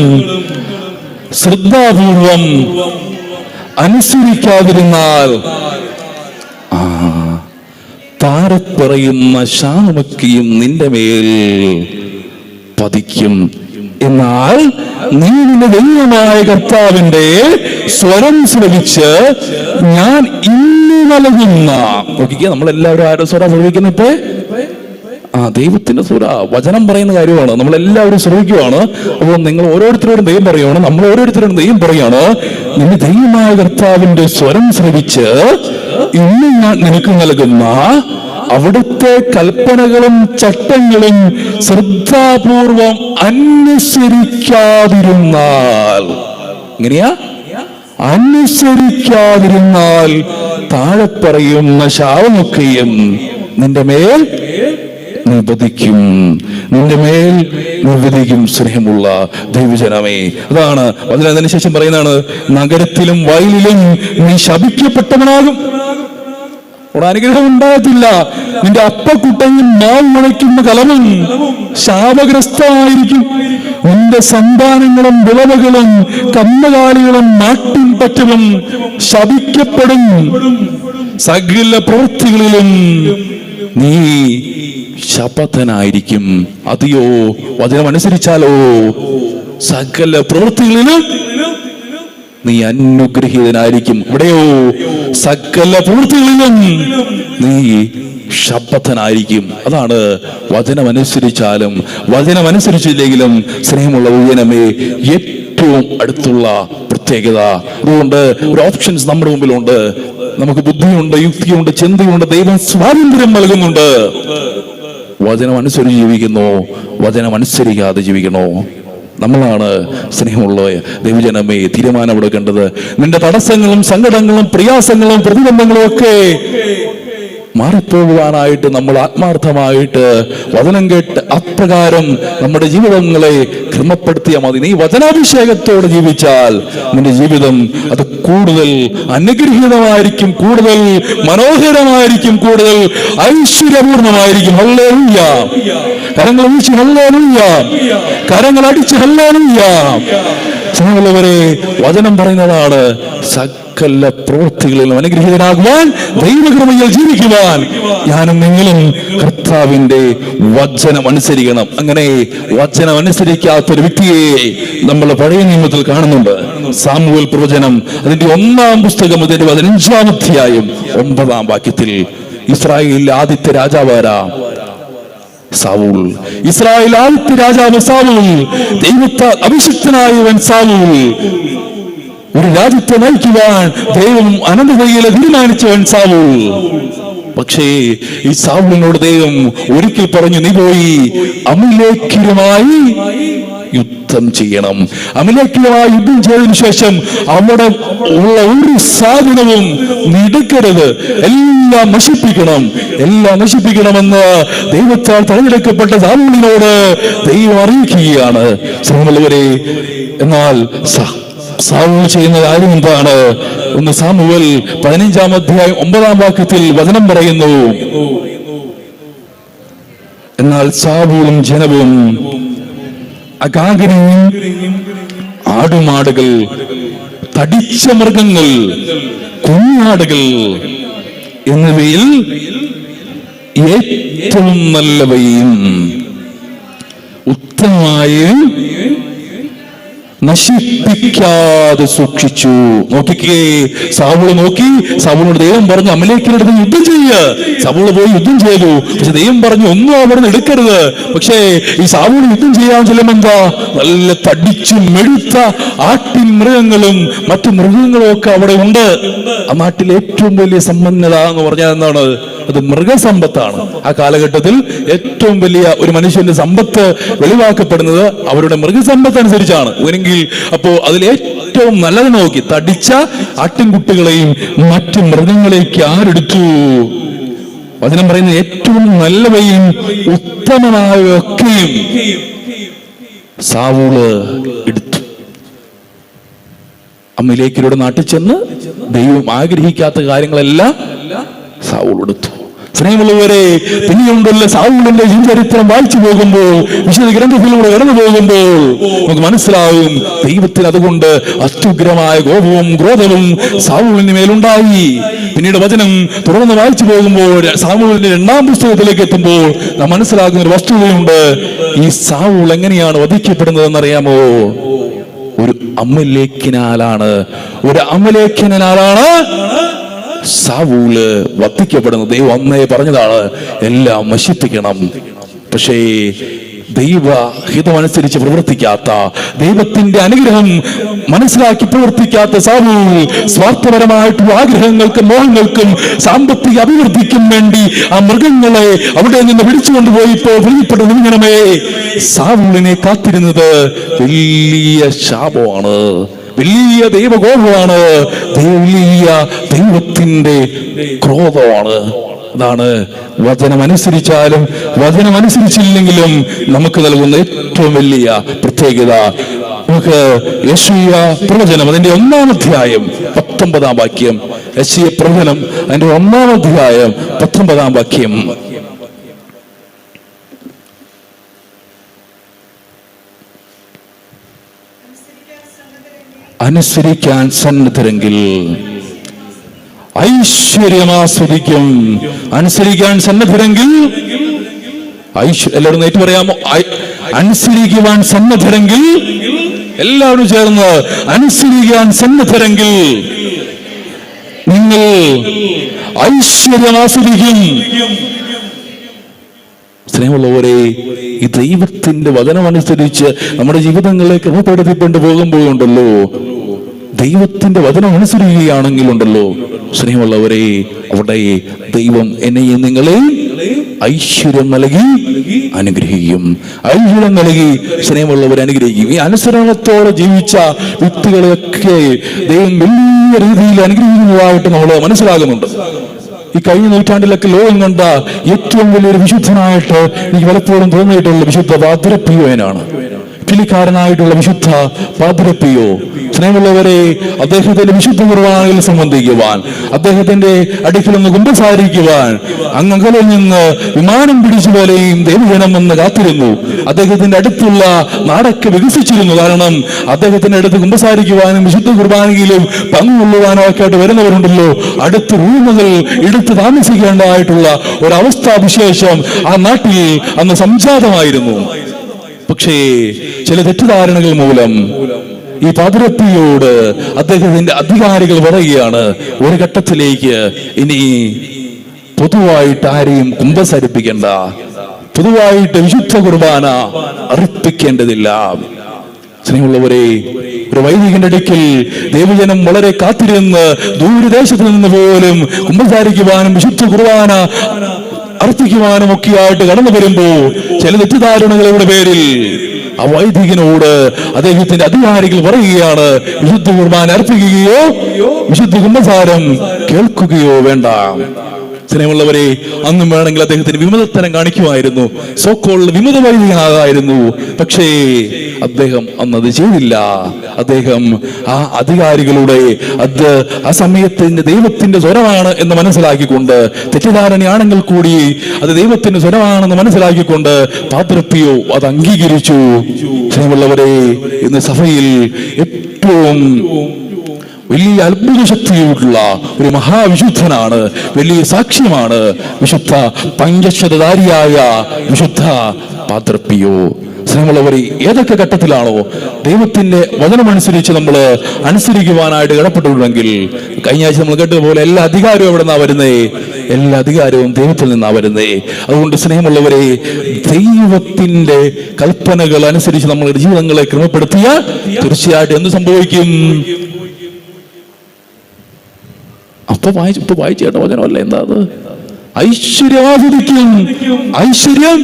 ശ്രദ്ധാപൂർവം അനുസരിക്കാതിരുന്നാൽ താരപ്പറയുന്ന ശാപമൊക്കെയും നിന്റെ മേൽ പതിക്കും. എന്നാൽ നീ നിന്റെ ദൈവമായ കർത്താവിന്റെ സ്വരം ശ്രവിച്ച് ഞാൻ ഇന്ന് നൽകുന്ന, നോക്കിക്കുക, നമ്മളെല്ലാവരും ആരുടെ സ്വരം ശ്രവിക്കുന്ന ഇപ്പൊ? ദൈവത്തിന്റെ സ്വര, വചനം പറയുന്ന കാര്യമാണ്. നമ്മളെല്ലാവരും ശ്രവിക്കുകയാണ്. അപ്പോൾ നിങ്ങൾ ഓരോരുത്തരോടും ദൈവം പറയുകയാണ്, നമ്മൾ ഓരോരുത്തരോടും ദൈവം പറയുകയാണ്, നിന്റെ ദൈവമായ കർത്താവിന്റെ സ്വരം ശ്രവിച്ച് ഇന്ന് ഞാൻ നിനക്ക് നൽകുന്ന അവിടുത്തെ കൽപ്പനകളും ചട്ടങ്ങളും ശ്രദ്ധാപൂർവം അനുസരിക്കാതിരുന്നാൽ, എങ്ങനെയാ? അനുസരിക്കാതിരുന്നാൽ താഴെ പറയുന്ന ശാപമൊക്കെയും നിന്റെ മേൽ നിപതിക്കും, നിന്റെ മേൽ നിപതിക്കും. സ്നേഹമുള്ള ദൈവജനമേ, അതാണ് അതിനുശേഷം പറയുന്നതാണ്, നഗരത്തിലും വയലിലും നീ ശപിക്കപ്പെട്ടവനാകും. അവിടെ അനുഗ്രഹം ഉണ്ടാകത്തില്ല. നിന്റെ അപ്പക്കുട്ടയും മാവ് മുളയ്ക്കുന്ന കലവും ശാപഗ്രസ്തമായിരിക്കും. നിന്റെ സന്താനങ്ങളും വിളവുകളും കന്നുകാലികളും നാട്ടിൻ പറ്റലും ശപിക്കപ്പെടും. സകല പ്രവൃത്തികളിലും നീ ശപഥനായിരിക്കും. അതിയോ വചനമനുസരിച്ചാലോ സകല പ്രവൃത്തികളിലും നീ അനുഗ്രഹീതനായിരിക്കും. ഇവിടെയോ സകല പ്രവൃത്തികളിലും നീ ശപഥനായിരിക്കും. അതാണ് വചനമനുസരിച്ചാലും വചനമനുസരിച്ചില്ലെങ്കിലും സ്നേഹമുള്ള വചനമേ ഏറ്റവും അടുത്തുള്ള പ്രത്യേകത. അതുകൊണ്ട് ഒരു ഓപ്ഷൻസ് നമ്മുടെ മുമ്പിലുണ്ട്. നമുക്ക് ബുദ്ധിയുണ്ട്, യുക്തിയുണ്ട്, ചിന്തയുണ്ട്. ദൈവം സ്വാതന്ത്ര്യം നൽകുന്നുണ്ട്. വചനം അനുസരിച്ച് ജീവിക്കുന്നോ, വചനം അനുസരിക്കാതെ ജീവിക്കണോ? നമ്മളാണ് സ്നേഹമുള്ള ദൈവജനമേ തീരുമാനമെടുക്കേണ്ടത്. നിന്റെ തടസ്സങ്ങളും സങ്കടങ്ങളും പ്രയാസങ്ങളും പ്രതിബന്ധങ്ങളും ഒക്കെ മാറിപ്പോകുവാനായിട്ട് നമ്മൾ ആത്മാർത്ഥമായിട്ട് വചനം കേട്ട് അപ്രകാരം നമ്മുടെ ജീവിതങ്ങളെ ക്രമപ്പെടുത്തിയാൽ മതി. നീ വചനാഭിഷേകത്തോടെ ജീവിച്ചാൽ നിന്റെ ജീവിതം അത് കൂടുതൽ അനുഗ്രഹീതമായിരിക്കും, കൂടുതൽ മനോഹരമായിരിക്കും, കൂടുതൽ ഐശ്വര്യപൂർണമായിരിക്കും. ഹല്ലേലൂയ! കരങ്ങൾ വീശി ഹല്ലേലൂയ! കരങ്ങൾ അടിച്ച് ഹല്ലേലൂയ! സ്നേഹമുള്ളവരെ, വചനം പറയുന്നതാണ് സകല പ്രവൃത്തികളിലും അനുഗ്രഹീതനാകുവാൻ, ദൈവകൃപയിൽ ജീവിക്കുവാൻ ഞാനും നിങ്ങളും കർത്താവിന്റെ വചനം അനുസരിക്കണം. അങ്ങനെ വചനം അനുസരിക്കാത്തൊരു വ്യക്തിയെ നമ്മൾ പഴയ നിയമത്തിൽ കാണുന്നുണ്ട്. സാമുവേൽ പ്രവചനം അതിന്റെ 1-ാം പുസ്തകം അതിന്റെ 15-ാം അധ്യായം 9-ാം വാക്യത്തിൽ ഇസ്രായേലിലെ ആദ്യത്തെ രാജാവാരാ? സാവൂൾ. ഇസ്രായേൽ ആദ്യത്തെ രാജാവ് സാവൂൾ. ദൈവത്താൽ അഭിഷിക്തനായവൻ സാവൂൾ. ഒരു രാജ്യത്തെ നയിക്കുവാൻ ദൈവം അനന്തതയിലെ തീരുമാനിച്ചവൻ സാവൂൾ. പക്ഷേ ഈ സാവൂളിനോട് ദൈവം ഒരിക്കൽ പറഞ്ഞു, നീ പോയി അമലേക്യരുമായി യുദ്ധം ചെയ്യണം. അമലേക്കിലുമായി യുദ്ധം ചെയ്തതിനു ശേഷം അവിടെ ഉള്ള ഒരു സാധനവും എടുക്കരുത്, എല്ലാം നശിപ്പിക്കണമെന്ന് ദൈവത്താൽ തെരഞ്ഞെടുക്കപ്പെട്ട സാമൂലിനോട് ദൈവം അറിയിക്കുകയാണ്. ശ്രമമുള്ളവരെ, എന്നാൽ സാവൂൾ ചെയ്യുന്ന കാര്യം എന്താണ്? 1 സാമുവേൽ 15-ാം അധ്യായം 9-ാം വാക്യത്തിൽ വചനം പറയുന്നു, എന്നാൽ സാവൂളും ജനവും അഗാഗിനെയും ആടുമാടുകൾ, തടിച്ച മൃഗങ്ങൾ, കുഞ്ഞാടുകൾ എന്നിവയിൽ ഏറ്റവും നല്ലവയും ഉത്തമമായും നശിപ്പിക്കാതെ സൂക്ഷിച്ചു. നോക്കിക്കേ, സാവൂള് നോക്കി, സാവൂളിനോട് ദൈവം പറഞ്ഞു അമലേക്കിനടുത്ത് യുദ്ധം ചെയ്യുക. സാവൂള് പോയി യുദ്ധം ചെയ്തു. പക്ഷെ ദൈവം പറഞ്ഞു ഒന്നും അവിടുന്ന് എടുക്കരുത്. പക്ഷേ ഈ സാവൂള് യുദ്ധം ചെയ്യാൻ ചെല്ലുമ്പോ എന്താ, നല്ല തടിച്ചു മെഴുത്ത ആട്ടിൻ മൃഗങ്ങളും മറ്റു മൃഗങ്ങളും ഒക്കെ അവിടെ ഉണ്ട്. ആ നാട്ടിലെ ഏറ്റവും വലിയ സമ്പന്നത എന്ന് പറഞ്ഞാൽ എന്താണ്? അത് മൃഗസമ്പത്താണ്. ആ കാലഘട്ടത്തിൽ ഏറ്റവും വലിയ ഒരു മനുഷ്യന്റെ സമ്പത്ത് വെളിവാക്കപ്പെടുന്നത് അവരുടെ മൃഗസമ്പത്ത് അനുസരിച്ചാണ്. അപ്പോ അതിൽ ഏറ്റവും നല്ലത് നോക്കി തടിച്ച ആട്ടിൻകുട്ടികളെയും മറ്റു മൃഗങ്ങളെയൊക്കെ ആരെടുത്തു? വചനം പറയുന്നത് ഏറ്റവും നല്ലവയും ഉത്തമമായൊക്കെയും സാവൂള് എടുത്തു. അമലേക്കിലൂടെ നാട്ടിൽ ചെന്ന് ദൈവം ആഗ്രഹിക്കാത്ത കാര്യങ്ങളെല്ലാം സാവൂൾ എടുത്തു. സ്നേഹമുള്ളവരെ, പിന്നെയുണ്ടല്ലോ സാവൂളിന്റെ ചരിത്രം വായിച്ചു പോകുമ്പോൾ, വിശുദ്ധ ഗ്രന്ഥത്തിലൂടെ കടന്നു പോകുമ്പോൾ നമുക്ക് മനസ്സിലാവും ദൈവത്തിന് അതുകൊണ്ട് അത്യുഗ്രമായ കോപവും ക്രോധവും സാവൂളിന് മേലുണ്ടായി. പിന്നീട് വചനം തുടർന്ന് വായിച്ചു പോകുമ്പോൾ സാമൂലിന്റെ 2-ാം പുസ്തകത്തിലേക്ക് എത്തുമ്പോൾ നാം മനസ്സിലാക്കുന്ന ഒരു വസ്തുതയുണ്ട്. ഈ സാവൂൾ എങ്ങനെയാണ് വധിക്കപ്പെടുന്നതെന്ന് അറിയാമോ? ഒരു അമലേഖ്യനാലാണ് സാവൂള് വധിക്കപ്പെടുന്നത്. ദൈവം അന്നേ പറഞ്ഞതാണ് എല്ലാം നശിപ്പിക്കണം. പക്ഷേ ദൈവഹിതമനുസരിച്ച് പ്രവർത്തിക്കാത്ത, ദൈവത്തിന്റെ അനുഗ്രഹം മനസ്സിലാക്കി പ്രവർത്തിക്കാത്ത സാവൂൾ സ്വാർത്ഥപരമായിട്ടുള്ള ആഗ്രഹങ്ങൾക്കും മോഹങ്ങൾക്കും സാമ്പത്തിക അഭിവൃദ്ധിക്കും വേണ്ടി ആ മൃഗങ്ങളെ അവിടെ നിന്ന് പിടിച്ചുകൊണ്ടുപോയിപ്പോൾ പ്രിയപ്പെട്ട നിമിഷമേ, സാവൂളിനെ കാത്തിരുന്നത് വലിയ ശാപമാണ്, വലിയ ദൈവകോപമാണ്, വലിയ ദൈവത്തിന്റെ ക്രോധമാണ്. അതാണ് വചനമനുസരിച്ചാലും വചനമനുസരിച്ചില്ലെങ്കിലും നമുക്ക് നൽകുന്ന ഏറ്റവും വലിയ പ്രത്യേകത. നമുക്ക് യെശയ്യാ പ്രവചനം അതിന്റെ 1-ാം അധ്യായം 19-ാം വാക്യം, യെശയ്യാ പ്രവചനം അതിന്റെ 1-ാം അധ്യായം 19-ാം വാക്യം. അനുസരിക്കാൻ സന്നദ്ധരെങ്കിൽ ഐശ്വര്യമാസ്വദിക്കും. അനുസരിക്കാൻ സന്നദ്ധരെങ്കിൽ എല്ലാവരും ഏറ്റു പറയാമോ? അനുസരിക്കുവാൻ സന്നദ്ധരെങ്കിൽ, എല്ലാവരും ചേർന്ന് അനുസരിക്കാൻ സന്നദ്ധരെങ്കിൽ നിങ്ങൾ ഐശ്വര്യമാസ്വദിക്കും. സ്നേഹമുള്ളവരെ, ഈ ദൈവത്തിന്റെ വചനമനുസരിച്ച് നമ്മുടെ ജീവിതങ്ങളെ ക്രമപ്പെടുത്തിക്കൊണ്ട് പോകുമ്പോഴുണ്ടല്ലോ, ദൈവത്തിന്റെ വചനം അനുസരിക്കുകയാണെങ്കിലുണ്ടല്ലോ, സ്നേഹമുള്ളവരെ, അവിടെ ദൈവം എന്നെയും നിങ്ങളെയും ഐശ്വര്യം നൽകി അനുഗ്രഹിക്കും. ഐശ്വര്യം നൽകി സ്നേഹമുള്ളവരെ അനുഗ്രഹിക്കും. ഈ അനുസരണത്തോടെ ജീവിച്ച വ്യക്തികളെയൊക്കെ ദൈവം വലിയ രീതിയിൽ അനുഗ്രഹിക്കുന്നതായിട്ട് നമ്മൾ മനസ്സിലാകുന്നുണ്ട്. ഈ കഴിഞ്ഞ നൂറ്റാണ്ടിലൊക്കെ ലോകം കണ്ട ഏറ്റവും വലിയൊരു വിശുദ്ധനായിട്ട് എനിക്ക് പലപ്പോഴും തോന്നിയിട്ടുള്ള വിശുദ്ധ പാദ്രപ്പിയോനാണ്. ഫിലിക്കാരനായിട്ടുള്ള വിശുദ്ധ പാദ്രപ്പിയോ. സ്നേഹമുള്ളവരെ, അദ്ദേഹത്തിന്റെ വിശുദ്ധ കുർബാനയിൽ സംബന്ധിക്കുവാൻ, അദ്ദേഹത്തിന്റെ അടുക്കൽ നിന്ന് കുമ്പസാരിക്കുവാൻ അങ്ങകലിൽ നിന്ന് വിമാനം പിടിച്ചു പോലെയും ദൈവജനം എന്ന് കാത്തിരുന്നു. അദ്ദേഹത്തിന്റെ അടുത്തുള്ള നാടൊക്കെ വികസിച്ചിരുന്നു. കാരണം അദ്ദേഹത്തിന്റെ അടുത്ത് കുമ്പസാരിക്കുവാനും വിശുദ്ധ കുർബാനയിലും പങ്കുകൊള്ളുവാനും ഒക്കെ ആയിട്ട് വരുന്നവരുണ്ടല്ലോ, അടുത്ത് റൂമുകൾ എടുത്ത് താമസിക്കേണ്ടതായിട്ടുള്ള ഒരവസ്ഥാവിശേഷം ആ നാട്ടിൽ അന്ന് സംജാതമായിരുന്നു. പക്ഷേ ചില തെറ്റിദ്ധാരണകൾ മൂലം ഈ പാദ്രപ്പിയോട് അദ്ദേഹത്തിന്റെ അധികാരികൾ പറയുകയാണ്, ഒരു ഘട്ടത്തിലേക്ക് ഇനി പൊതുവായിട്ട് ആരെയും കുമ്പസരിപ്പിക്കേണ്ട, പൊതുവായിട്ട് വിശുദ്ധ കുർബാന അർപ്പിക്കേണ്ടതില്ല. സ്നേഹമുള്ളവരെ, ഒരു വൈദികന്റെ അടുക്കൽ ദൈവജനം വളരെ കാത്തിരുന്ന് ദൂരദേശത്ത് നിന്ന് പോലും കുമ്പസാരിക്കുവാനും വിശുദ്ധ കുർബാന അർപ്പിക്കുവാനും ഒക്കെയായിട്ട് കടന്നു വരുമ്പോ ചില തെറ്റിദ്ധാരണകളുടെ പേരിൽ ആ വൈദികനോട് അദ്ദേഹത്തിന്റെ അധികാരികൾ പറയുകയാണ്, വിശുദ്ധ കുർബാന അർപ്പിക്കുകയോ വിശുദ്ധ കുമ്പസാരം കേൾക്കുകയോ വേണ്ട. സ്നേഹമുള്ളവരെ, അന്നും വേണമെങ്കിൽ അദ്ദേഹത്തിന് വിമതത്തരം കാണിക്കുമായിരുന്നു, സോക്കോളിൽ വിമത വൈദികനാകായിരുന്നു. പക്ഷേ അദ്ദേഹം അന്നത് ചെയ്തില്ല. അദ്ദേഹം ആ അധികാരികളുടെ അത് ആ സമയത്തിന്റെ ദൈവത്തിന്റെ സ്വരമാണ് എന്ന് മനസ്സിലാക്കിക്കൊണ്ട്, തെറ്റിദ്ധാരണയാണെങ്കിൽ കൂടി അത് ദൈവത്തിന്റെ സ്വരമാണെന്ന് മനസ്സിലാക്കിക്കൊണ്ട് പാദ്രപ്പിയോ അത് അംഗീകരിച്ചു. സ്നേഹമുള്ളവരെ, ഇന്ന് സഭയിൽ ഏറ്റവും വലിയ അത്ഭുത ശക്തിയുള്ള ഒരു മഹാവിശുദ്ധനാണ്, വലിയ സാക്ഷ്യമാണ് വിശുദ്ധ പഞ്ചശതധാരിയായ വിശുദ്ധ പാദ്രപ്പിയോ. സ്നേഹമുള്ളവരെ, ഏതൊക്കെ ഘട്ടത്തിലാണോ ദൈവത്തിന്റെ വചനമനുസരിച്ച് നമ്മൾ അനുസരിക്കുവാനായിട്ട് കടപ്പെട്ടിട്ടുണ്ടെങ്കിൽ, കഴിഞ്ഞ ആഴ്ച നമ്മൾ കേട്ടതുപോലെ എല്ലാ അധികാരവും എവിടെ നിന്നാ വരുന്നേ? എല്ലാ അധികാരവും ദൈവത്തിൽ നിന്നാ വരുന്നേ. അതുകൊണ്ട് സ്നേഹമുള്ളവരെ, ദൈവത്തിന്റെ കൽപ്പനകൾ അനുസരിച്ച് നമ്മളുടെ ജീവിതങ്ങളെ ക്രമപ്പെടുത്തിയാൽ തീർച്ചയായിട്ടും എന്ത് സംഭവിക്കും? ഇപ്പൊ വായിച്ചു കേട്ട വചനമല്ല, എന്താ അത്? ഐശ്വര്യം ആസ്വദിക്കും, ഐശ്വര്യം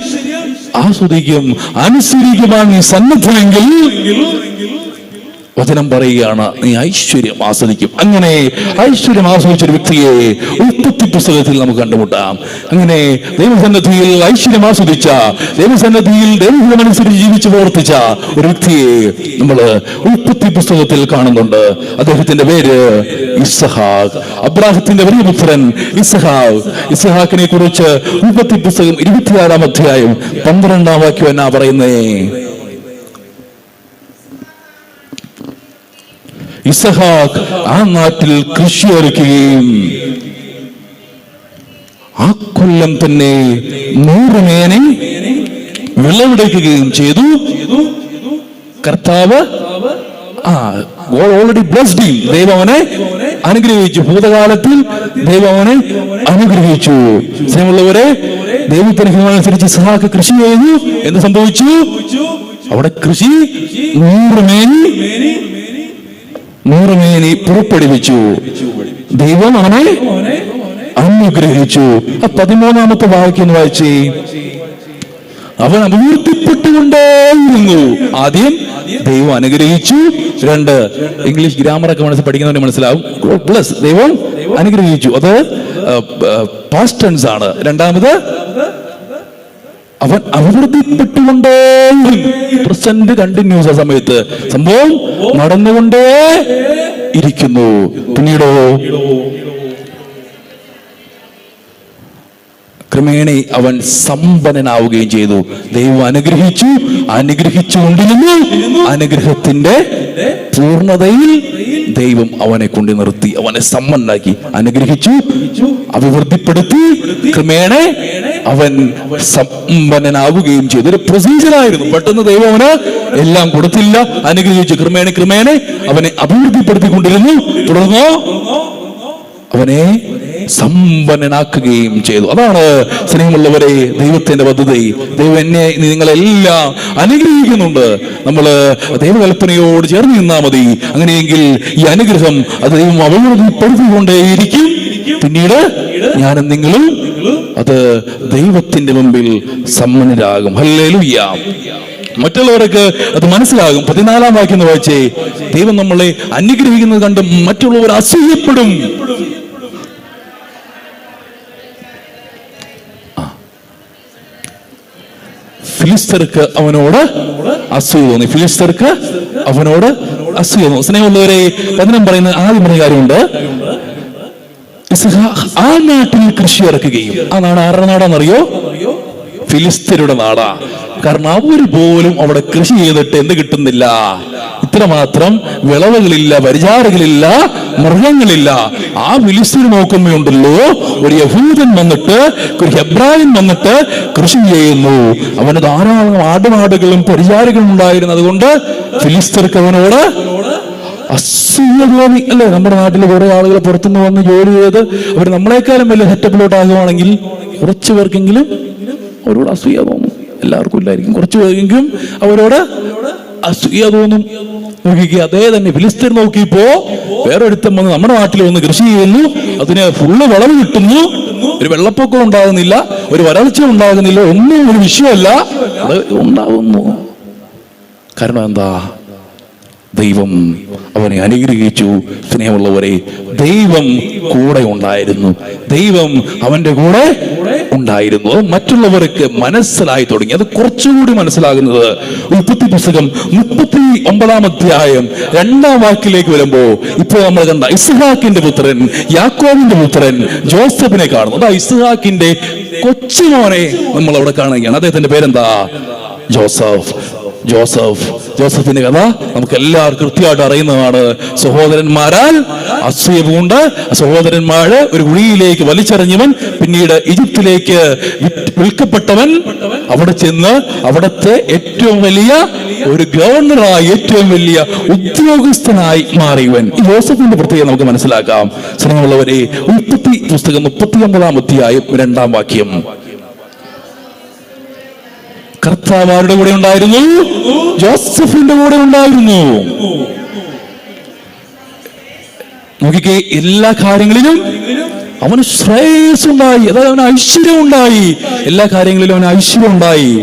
ആസ്വദിക്കും. അനുസരിക്കുവാൻ നീ സന്നദ്ധമെങ്കിൽ വചനം പറയുകയാണ്, നീ ഐശ്വര്യം ആസ്വദിക്കും. അങ്ങനെ ഐശ്വര്യം ആസ്വദിച്ചൊരു വ്യക്തിയെ ഉൽപ്പത്തി പുസ്തകത്തിൽ നമുക്ക് കണ്ടുമുട്ടാം. അങ്ങനെ ദൈവസന്നിധിയിൽ ഐശ്വര്യം ആസ്വദിച്ച, ദൈവസന്നിധിയിൽ ദൈവഹിതമനുസരിച്ച് ജീവിച്ച് പ്രവർത്തിച്ച ഒരു വ്യക്തിയെ നമ്മൾ ഉൽപ്പത്തി പുസ്തകത്തിൽ കാണുന്നുണ്ട്. അദ്ദേഹത്തിന്റെ പേര് ഇസ്ഹാക്ക്, അബ്രാഹത്തിന്റെ വലിയ പുത്രൻ ഇസ്ഹാക്ക്. ഇസ്ഹാക്കിനെ കുറിച്ച് ഉൽപ്പത്തി പുസ്തകം 26-ാം അധ്യായം 12-ാം വാക്യം എന്നാ പറയുന്നേ? ഇസ്ഹാക്ക് ആ നാട്ടിൽ കൃഷി ഒരുക്കുകയും ആ കൊല്ലം തന്നെ 100 മേനി വിളവെടുക്കുകയും ചെയ്തു. കർത്താവ് ഓൾറെഡി ബ്ലെസ്ഡ് ഹിം, ദൈവം അവനെ അനുഗ്രഹിച്ചു. ഭൂതകാലത്തിൽ ദൈവം അവനെ അനുഗ്രഹിച്ചു. സ്നേഹമുള്ളവരെ, ദൈവത്തിന് അനുസരിച്ച് ഇസ്ഹാക്ക് കൃഷി ചെയ്തു. എന്ത് സംഭവിച്ചു? അവിടെ കൃഷി 100 മേനി പുറപ്പെടുവിച്ചു. ദൈവം അവനെ അനുഗ്രഹിച്ചു. 13-ാമത്തെ വാക്യം വായിച്ചേ. അവൻ അഭിവൃദ്ധിപ്പെട്ടുകൊണ്ടേയിരുന്നു. ആദ്യം ദൈവം അനുഗ്രഹിച്ചു. 2, ഇംഗ്ലീഷ് ഗ്രാമറൊക്കെ പഠിക്കുന്നവന് മനസ്സിലാവും. പ്ലസ് ദൈവം അനുഗ്രഹിച്ചു, അത് പാസ്റ്റ് ടെൻസ് ആണ്. രണ്ടാമത് അവൻ അഭിവൃദ്ധിപ്പെട്ടുകൊണ്ടേ, പ്രസന്റ് കണ്ടിന്യൂസ്. ആ സമയത്ത് സംഭവം നടന്നുകൊണ്ടേ ഇരിക്കുന്നു. പിന്നീടോ ക്രമേണ അവൻ സമ്പന്നനാവുകയും ചെയ്തു. ദൈവം അനുഗ്രഹിച്ചു, അനുഗ്രഹിച്ചുകൊണ്ടിരുന്നു. അനുഗ്രഹത്തിന്റെ പൂർണ്ണതയിൽ ദൈവം അവനെ കൊണ്ടു നിർത്തി, അവനെ സമ്പന്നനാക്കി. അനുഗ്രഹിച്ചു, അഭിവൃദ്ധിപ്പെടുത്തി, ക്രമേണ അവൻ സമ്പന്നനാവുകയും ചെയ്തു. ഒരു പ്രൊസീജിയറായിരുന്നു. പെട്ടെന്ന് ദൈവം അവന് എല്ലാം കൊടുത്തില്ല. അനുഗ്രഹിച്ചു, ക്രമേണ അവനെ അഭിവൃദ്ധിപ്പെടുത്തിക്കൊണ്ടിരുന്നു. തുടർന്ന് അവനെ സമ്പന്നനാക്കുകയും ചെയ്തു. അതാണ് സ്നേഹമുള്ളവരെ ദൈവത്തിന്റെ പദ്ധതി. ദൈവം എന്നെ നിങ്ങളെല്ലാം അനുഗ്രഹിക്കുന്നുണ്ട്. നമ്മള് ദൈവകൽപ്പനയോട് ചേർന്ന് നിന്നാൽ മതി. അങ്ങനെയെങ്കിൽ ഈ അനുഗ്രഹം അത് ദൈവം അഭിവൃദ്ധിപ്പെടുത്തിക്കൊണ്ടേയിരിക്കും. പിന്നീട് ഞാനും നിങ്ങളും അത് ദൈവത്തിന്റെ മുമ്പിൽ സമ്പന്നരാകും. ഹല്ലേലൂയ. മറ്റുള്ളവർക്ക് അത് മനസ്സിലാകും. 14-ാം വാക്യം വായിച്ചേ. ദൈവം നമ്മളെ അനുഗ്രഹിക്കുന്നത് കണ്ട് മറ്റുള്ളവർ അസൂയപ്പെടും. ഫിലിസ്തർക്ക് അവനോട് അസൂയ തോന്നി. ഫിലിസ്തർക്ക് അവനോട് അസൂയ തോന്നി. സ്നേഹമുള്ളവരെ, വചനം പറയുന്ന ആദ്യം പറഞ്ഞ കാര്യമുണ്ട്. ആ നാട്ടിൽ കൃഷി ഇറക്കുകയും. ആ നാട് ആരുടെ നാടാന്നറിയോ? ഫിലിസ്തീനയുടെ നാടാ. കാരണം അവർ പോലും അവിടെ കൃഷി ചെയ്തിട്ട് എന്ത് കിട്ടുന്നില്ല? ഇത്രമാത്രം വിളവുകളില്ല, പരിചാരകളില്ല, മൃഗങ്ങളില്ല. ആ ഫിലിസ്തീൻ നോക്കുമ്പോണ്ടല്ലോ ഒരു യഹൂദൻ വന്നിട്ട്, ഒരു ഹെബ്രായൻ വന്നിട്ട് കൃഷി ചെയ്യുന്നു. അവന് ധാരാളം ആടുമാടുകളും പരിചാരകളും ഉണ്ടായിരുന്നു. അതുകൊണ്ട് ഫിലിസ്തീർക്ക് അവനോട് അസൂയ തോന്നി. അല്ലേ? നമ്മുടെ നാട്ടിൽ കുറെ ആളുകൾ പുറത്തുനിന്ന് വന്ന് ജോലി ചെയ്ത് അവർ നമ്മളെക്കാളും വലിയ സെറ്റപ്പിലോട്ടാകുവാണെങ്കിൽ കുറച്ചു പേർക്കെങ്കിലും അവരോട് അസൂയ തോന്നും. എല്ലാവർക്കും ഇല്ലായിരിക്കും, കുറച്ചു പേർക്കെങ്കിലും അവരോട് അസൂയ തോന്നും. നോക്കിക്കുക, അതേ തന്നെ ഫിലിസ്തീൻ നോക്കിയപ്പോ വേറൊരുത്തം വന്ന് നമ്മുടെ നാട്ടിൽ വന്ന് കൃഷി ചെയ്യുന്നു. അതിന് ഫുള്ള് വിളവ് കിട്ടുന്നു. ഒരു വെള്ളപ്പൊക്കം ഉണ്ടാകുന്നില്ല, ഒരു വരൾച്ച ഉണ്ടാകുന്നില്ല, ഒന്നും ഒരു വിഷയമല്ല, അത് ഉണ്ടാകുന്നു. കാരണം എന്താ? ദൈവം അവനെ അനുഗ്രഹിച്ചു. സ്നേഹമുള്ളവരെ, ദൈവം കൂടെ ഉണ്ടായിരുന്നു. ദൈവം അവന്റെ കൂടെ ഉണ്ടായിരുന്നു. അത് മറ്റുള്ളവർക്ക് മനസ്സിലായി തുടങ്ങി. അത് കുറച്ചുകൂടി മനസ്സിലാകുന്നത് ഉൽപ്പത്തി പുസ്തകം 39 അധ്യായം 2 വാക്യത്തിലേക്ക് വരുമ്പോ ഇപ്പോൾ നമ്മൾ കണ്ട ഇസ്ഹാക്കിന്റെ പുത്രൻ, യാക്കോബിന്റെ പുത്രൻ ജോസഫിനെ കാണുന്നു. അതാ ഇസ്ഹാക്കിന്റെ കൊച്ചുമോനെ നമ്മൾ അവിടെ കാണുകയാണ്. അദ്ദേഹത്തിന്റെ പേരെന്താ? ജോസഫിന്റെ കഥ നമുക്ക് എല്ലാവർക്കും കൃത്യമായിട്ട് അറിയുന്നതാണ്. സഹോദരന്മാരാൽ അസൂയ പൂണ്ട് സഹോദരന്മാര് ഒരു കുഴിയിലേക്ക് വലിച്ചെറിഞ്ഞവൻ, പിന്നീട് ഈജിപ്തിലേക്ക് വിൽക്കപ്പെട്ടവൻ, അവിടെ ചെന്ന് അവിടുത്തെ ഏറ്റവും വലിയ ഒരു ഗവർണറായി, ഏറ്റവും വലിയ ഉദ്യോഗസ്ഥനായി മാറിയവൻ. ഈ ജോസഫിന്റെ പ്രത്യേകത നമുക്ക് മനസ്സിലാക്കാം. സ്നേഹമുള്ളവരെ, ഉൽപ്പത്തി പുസ്തകം 39 അധ്യായം 2 വാക്യം. കർത്താവ് ആരുടെ കൂടെ ഉണ്ടായിരുന്നു? ജോസഫിന്റെ കൂടെ ഉണ്ടായിരുന്നു. നോക്കിക്കേ, എല്ലാ കാര്യങ്ങളിലും അവന് ശ്രേയസ് ഉണ്ടായി. അതായത് അവന് ഐശ്വര്യം ഉണ്ടായി. എല്ലാ കാര്യങ്ങളിലും അവന് ഐശ്വര്യം ഉണ്ടായി.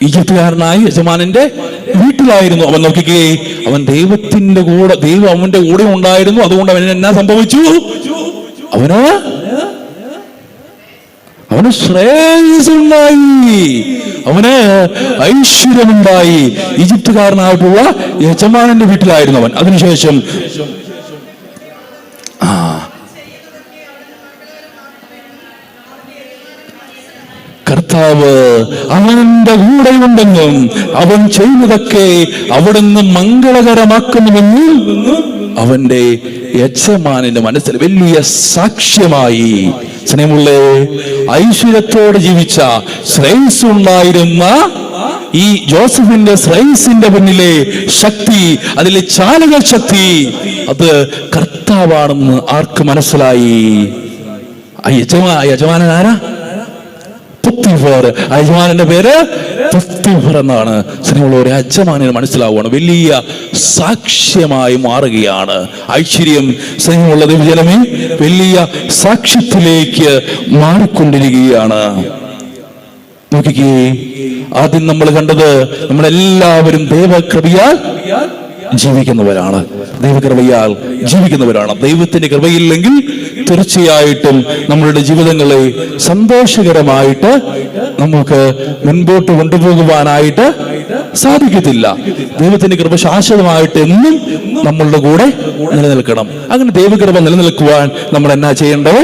ഈജിപ്തുകാരനായി യജമാനന്റെ വീട്ടിലായിരുന്നു അവൻ. നോക്കിക്കേ, അവൻ ദൈവത്തിന്റെ കൂടെ, ദൈവം അവന്റെ കൂടെ ഉണ്ടായിരുന്നു. അതുകൊണ്ട് അവന് എന്നാ സംഭവിച്ചു? അവന് ശ്രേയസ്സുണ്ടായി, അവന് ഐശ്വര്യമുണ്ടായി. ഈജിപ്തുകാരനായിട്ടുള്ള യജമാനന്റെ വീട്ടിലായിരുന്നു അവൻ. അതിനുശേഷം കർത്താവ് അവന്റെ കൂടെ ഉണ്ടെന്നും അവൻ ചെയ്യുന്നതൊക്കെ അവിടുന്ന് മംഗളകരമാക്കുന്നുവെന്നും അവന്റെ യജമാനന്റെ മനസ്സിൽ വലിയ സാക്ഷ്യമായി. സ്നേഹമുള്ള, ഐശ്വര്യത്തോടെ ജീവിച്ച ശ്രേയസ് ഉണ്ടായിരുന്ന ഈ ജോസഫിന്റെ ശ്രേയസിന്റെ പിന്നിലെ ശക്തി, അതിലെ ചാലക ശക്തി, അത് കർത്താവാണെന്ന് ആർക്ക് മനസ്സിലായി? യജമാനൻ ആരാ? പൊത്തിഫർ. യജമാനന്റെ പേര് പൊത്തിഫർ എന്നാണ്. സ്നേഹമുള്ളവരെ, യജമാനന് മനസ്സിലാവുകയാണ്, വലിയ സാക്ഷ്യമായി മാറുകയാണ്. ഐശ്വര്യം, സ്നേഹമുള്ള ദൈവജനമേ, വലിയ സാക്ഷ്യത്തിലേക്ക് മാറിക്കൊണ്ടിരിക്കുകയാണ്. നോക്കിക്കേ, ആദ്യം നമ്മൾ കണ്ടത്, നമ്മളെല്ലാവരും ദൈവകൃപയാൽ ജീവിക്കുന്നവരാണ്. ദൈവകൃപയാൽ ജീവിക്കുന്നവരാണ്. ദൈവത്തിന്റെ കൃപയില്ലെങ്കിൽ തീർച്ചയായിട്ടും നമ്മളുടെ ജീവിതങ്ങളെ സന്തോഷകരമായിട്ട് നമുക്ക് മുൻപോട്ട് കൊണ്ടുപോകുവാനായിട്ട് സാധിക്കത്തില്ല. ദൈവത്തിന്റെ കൃപ ശാശ്വതമായിട്ട് എന്നും നമ്മളുടെ കൂടെ നിലനിൽക്കണം. അങ്ങനെ ദൈവകൃപ നിലനിൽക്കുവാൻ നമ്മൾ എന്നാ ചെയ്യേണ്ടത്?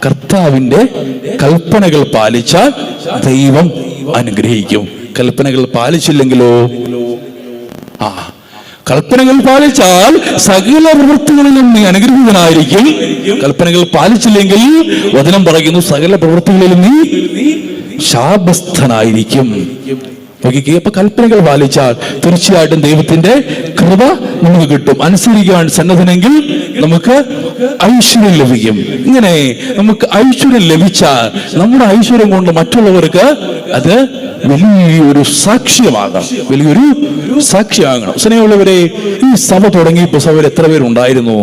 കർത്താവിന്റെ കൽപ്പനകൾ പാലിച്ചാൽ ദൈവം അനുഗ്രഹിക്കും. കൽപ്പനകൾ പാലിച്ചില്ലെങ്കിലോ? കൽപ്പനകൾ പാലിച്ചാൽ സകല പ്രവൃത്തികളിലും നീ അനുഗ്രഹീതനായിരിക്കും. കൽപ്പനകൾ പാലിച്ചില്ലെങ്കിൽ വചനം പറയുന്നു, സകല പ്രവൃത്തികളിലും നീ ശാപസ്ഥനായിരിക്കും. നോക്കിക്കേ, അപ്പൊ കൽപ്പനകൾ പാലിച്ചാൽ തീർച്ചയായിട്ടും ദൈവത്തിന്റെ കൃപ നമുക്ക് കിട്ടും. അനുസരിക്കാൻ സന്നദ്ധനെങ്കിൽ നമുക്ക് ഐശ്വര്യം ലഭിക്കും. ഇങ്ങനെ നമുക്ക് ഐശ്വര്യം ലഭിച്ചാൽ നമ്മുടെ ഐശ്വര്യം കൊണ്ട് മറ്റുള്ളവർക്ക് അത് വലിയൊരു സാക്ഷ്യമാകണം, വലിയൊരു സാക്ഷ്യമാകണം. സ്നേഹമുള്ളവരെ, ഈ സഭ തുടങ്ങിയപ്പോൾ സഭയിൽ എത്ര പേരുണ്ടായിരുന്നു?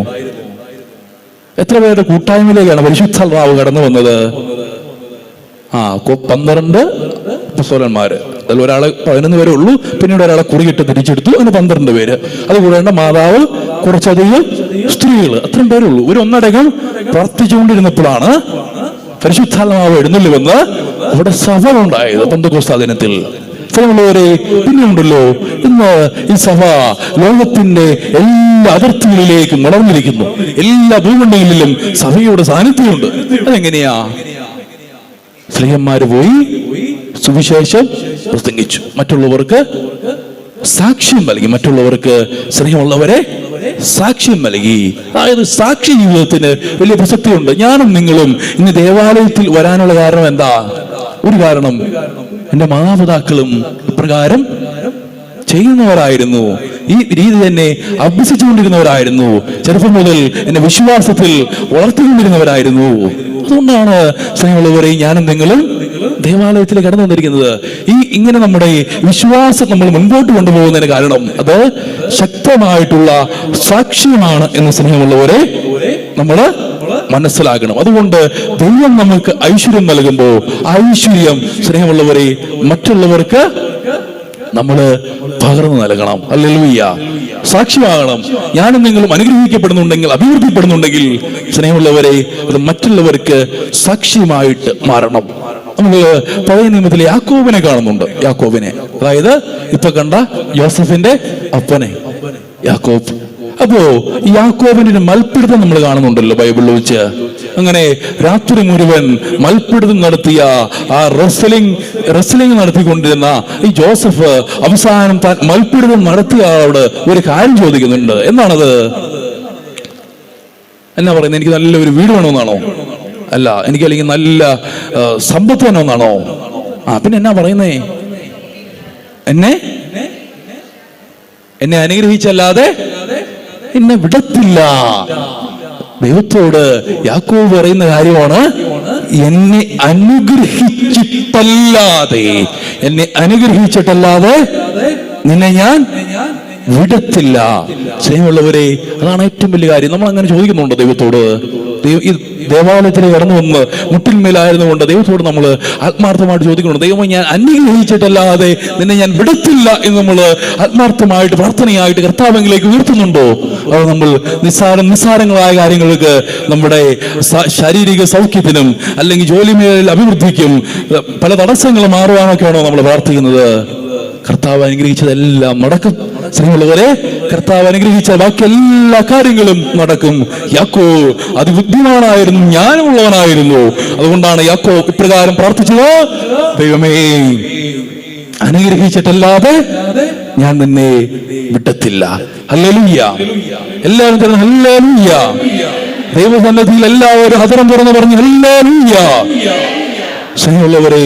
എത്ര പേരുടെ കൂട്ടായ്മയിലേക്കാണ് പരിശുദ്ധാത്മാവ് കടന്നു വന്നത്? 12 അപ്പോസ്തലന്മാര്. അതിൽ ഒരാളെ 11 പേരേ ഉള്ളൂ. പിന്നീട് ഒരാളെ കുറിയിട്ട് തിരിച്ചെടുത്തു. അങ്ങനെ 12 പേര്. അതുകൂടാണ്ട് മാതാവ്, കുറച്ചധികം സ്ത്രീകൾ, അത്രയും പേരുള്ളൂ. ഒന്നടങ്കം പ്രാർത്ഥിച്ചുകൊണ്ടിരുന്നപ്പോഴാണ് പരിശുദ്ധാത്മാവ് എഴുന്നള്ളിവെന്ന് അവിടെ സഭ ഉണ്ടായത്. പെന്തക്കോസ്താ ദിനത്തിൽ. പ്രിയമുള്ളവരെ, പിന്നെ ഉണ്ടല്ലോ, ഇന്ന് ഈ സഭ ലോകത്തിന്റെ എല്ലാ അതിർത്തികളിലേക്കും വളർന്നിരിക്കുന്നു. എല്ലാ ഭൂഖണ്ഡങ്ങളിലും സഭയുടെ സാന്നിധ്യമുണ്ട്. അതെങ്ങനെയാ? സ്ത്രീയന്മാര് പോയി സുവിശേഷം പ്രസംഗിച്ചു, മറ്റുള്ളവർക്ക് സാക്ഷ്യം നൽകി, മറ്റുള്ളവർക്ക് സ്നേഹമുള്ളവരെ സാക്ഷ്യം നൽകി. അതായത് സാക്ഷി ജീവിതത്തിന് വലിയ പ്രസക്തിയുണ്ട്. ഞാനും നിങ്ങളും ഇന്ന് ദേവാലയത്തിൽ വരാനുള്ള കാരണം എന്താ? ഒരു കാരണം, എന്റെ മാതാപിതാക്കളും ഇപ്രകാരം ചെയ്യുന്നവരായിരുന്നു. ഈ രീതി തന്നെ അഭ്യസിച്ചുകൊണ്ടിരുന്നവരായിരുന്നു. ചെറുപ്പം മുതൽ എന്നെ വിശ്വാസത്തിൽ വളർത്തിക്കൊണ്ടിരുന്നവരായിരുന്നു. അതുകൊണ്ടാണ് സ്നേഹമുള്ളവരെ ഞാനും നിങ്ങളും ദേവാലയത്തിൽ കടന്നു വന്നിരിക്കുന്നത്. ഇങ്ങനെ നമ്മുടെ വിശ്വാസം നമ്മൾ മുൻപോട്ട് കൊണ്ടുപോകുന്നതിന് കാരണം അത് ശക്തമായിട്ടുള്ള സാക്ഷ്യമാണ് എന്ന് സ്നേഹമുള്ളവരെ നമ്മൾ മനസ്സിലാക്കണം. അതുകൊണ്ട് ദൈവം നമുക്ക് ഐശ്വര്യം നൽകുമ്പോൾ ഐശ്വര്യം സ്നേഹമുള്ളവരെ മറ്റുള്ളവർക്ക് നമ്മള് പകർന്നു നൽകണം. ഹല്ലേലൂയ. സാക്ഷിയാകണം. ഞാനും നിങ്ങളും അനുഗ്രഹിക്കപ്പെടുന്നുണ്ടെങ്കിൽ, അഭിവൃദ്ധിപ്പെടുന്നുണ്ടെങ്കിൽ സ്നേഹമുള്ളവരെ അത് മറ്റുള്ളവർക്ക് സാക്ഷ്യമായിട്ട് മാറണം. നമ്മൾ പഴയ നിയമത്തിലെ യാക്കോബിനെ കാണുന്നുണ്ട്. യാക്കോബിനെ, അതായത് ഇപ്പൊ കണ്ട യോസഫിന്റെ അപ്പനെ യാക്കോബ്. അപ്പോ യാക്കോബിന്റെ മൽപ്പിടുത്തം നമ്മൾ കാണുന്നുണ്ടല്ലോ ബൈബിളിൽ വെച്ച്. അങ്ങനെ രാത്രി മുഴുവൻ മൽപ്പിടുത്തം നടത്തിയ ആ റെസ്ലിംഗ് നടത്തിക്കൊണ്ടിരുന്ന ഈ ജോസഫ് അവസാനം താൻ മൽപ്പിടുത്തം നടത്തിയ ആളോട് ഒരു കാര്യം ചോദിക്കുന്നുണ്ട്. എന്താണത്? എന്നാ പറയുന്നത്? എനിക്ക് നല്ലൊരു വീട് വേണമെന്നാണോ? അല്ല. എനിക്ക് അല്ലെങ്കിൽ നല്ല സമ്പത്ത് വേണമെന്നാണോ? പിന്നെ എന്നാ പറയുന്നേ? എന്നെ അനുഗ്രഹിച്ചല്ലാതെ എന്നെ വിടത്തില്ല. ദൈവത്തോട് യാക്കോബ് പറയുന്ന കാര്യമാണ്, എന്നെ അനുഗ്രഹിച്ചിട്ടല്ലാതെ നിന്നെ ഞാൻ വിടത്തില്ല. സ്നേഹമുള്ളവരെ, അതാണ് ഏറ്റവും വലിയ കാര്യം. നമ്മൾ അങ്ങനെ ചോദിക്കുന്നുണ്ട് ദൈവത്തോട്. ഈ ദേവാലയത്തിലേക്ക് കടന്നു വന്ന് മുട്ടിന്മേലായിരുന്നു കൊണ്ട് ദൈവത്തോട് നമ്മൾ ആത്മാർത്ഥമായിട്ട് ചോദിക്കുന്നുണ്ട്, ദൈവം ഞാൻ അനുഗ്രഹിച്ചിട്ടല്ലാതെ നിന്നെ ഞാൻ വിടത്തില്ല എന്ന് നമ്മൾ ആത്മാർത്ഥമായിട്ട് പ്രാർത്ഥനയായിട്ട് കർത്താവിലേക്ക് ഉയർത്തുന്നുണ്ടോ? അത് നമ്മൾ നിസ്സാരങ്ങളായ കാര്യങ്ങൾക്ക്, നമ്മുടെ ശാരീരിക സൗഖ്യത്തിനും അല്ലെങ്കിൽ ജോലി മേഖലയിൽ അഭിവൃദ്ധിക്കും പല തടസ്സങ്ങൾ മാറുവാനൊക്കെയാണോ നമ്മൾ പ്രാർത്ഥിക്കുന്നത്? കർത്താവ് അനുഗ്രഹിച്ചതെല്ലാം നടക്കും. സ്നേഹമുള്ളവരെ, കർത്താവ് അനുഗ്രഹിച്ച ബാക്കി എല്ലാ കാര്യങ്ങളും നടക്കും. യാക്കോബ് അതിബുദ്ധിമാനായിരുന്നു, ജ്ഞാനമുള്ളവനായിരുന്നു. അതുകൊണ്ടാണ് യാക്കോബ് ഇപ്രകാരം പ്രാർത്ഥിച്ചത്, ദൈവമേ അനുഗ്രഹിച്ചിട്ടല്ലാതെ ഞാൻ നിന്നെ വിടത്തില്ല. ഹല്ലേലൂയ. എല്ലാവരും തന്നെ ഹല്ലേലൂയ. ദൈവസന്നിധിയിൽ എല്ലാവരും ഹൃദയം തുറന്ന് പറഞ്ഞു ഹല്ലേലൂയ. സ്നേഹമുള്ളവരെ,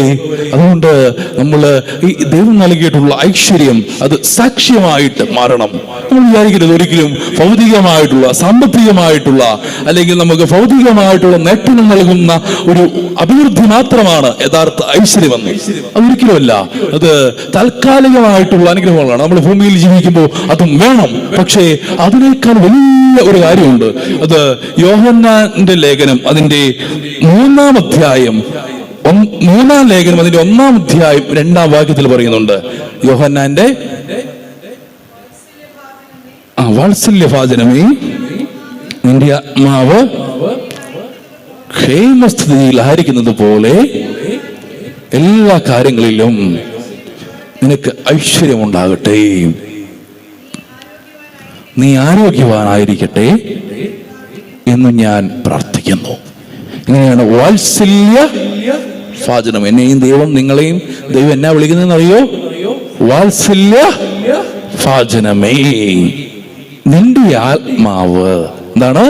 അതുകൊണ്ട് നമ്മൾ ഈ ദൈവം നൽകിയിട്ടുള്ള ഐശ്വര്യം അത് സാക്ഷ്യമായിട്ട് മാറണം. നമ്മൾ വിചാരിക്കരുത് ഒരിക്കലും ഭൗതികമായിട്ടുള്ള, സാമ്പത്തികമായിട്ടുള്ള, അല്ലെങ്കിൽ നമുക്ക് ഭൗതികമായിട്ടുള്ള നേട്ടം നൽകുന്ന ഒരു അഭിവൃദ്ധി മാത്രമാണ് യഥാർത്ഥ ഐശ്വര്യമെന്ന്. അതൊരിക്കലുമല്ല. അത് താൽക്കാലികമായിട്ടുള്ള അനുഗ്രഹങ്ങളാണ്. നമ്മൾ ഭൂമിയിൽ ജീവിക്കുമ്പോൾ അതും വേണം. പക്ഷേ അതിനേക്കാൾ വലിയ ഒരു കാര്യമുണ്ട്. അത് യോഹന്നാന്റെ ലേഖനം അതിന്റെ 3-ാം അധ്യായം 3-ാം ലേഖനം അതിന്റെ 1-ാം അധ്യായം 2-ാം വാക്യത്തിൽ പറയുന്നുണ്ട്. യോഹന്നാന്റെ വാത്സല്യഭാജനമേ, നിന്റെ ആത്മാവ് ക്ഷേമസ്ഥിതിയിലായിരിക്കുന്നത് പോലെ എല്ലാ കാര്യങ്ങളിലും നിനക്ക് ഐശ്വര്യമുണ്ടാകട്ടെ, നീ ആരോഗ്യവാനായിരിക്കട്ടെ എന്ന് ഞാൻ പ്രാർത്ഥിക്കുന്നു. ഇങ്ങനെയാണ് വാത്സല്യ ഭാജനം. എന്നെയും ദൈവം, നിങ്ങളെയും ദൈവം എന്നാ വിളിക്കുന്നതെന്ന് അറിയോ? വാത്സല്യ ഭാജനമേ. നിന്റെ ആത്മാവ് എന്താണ്?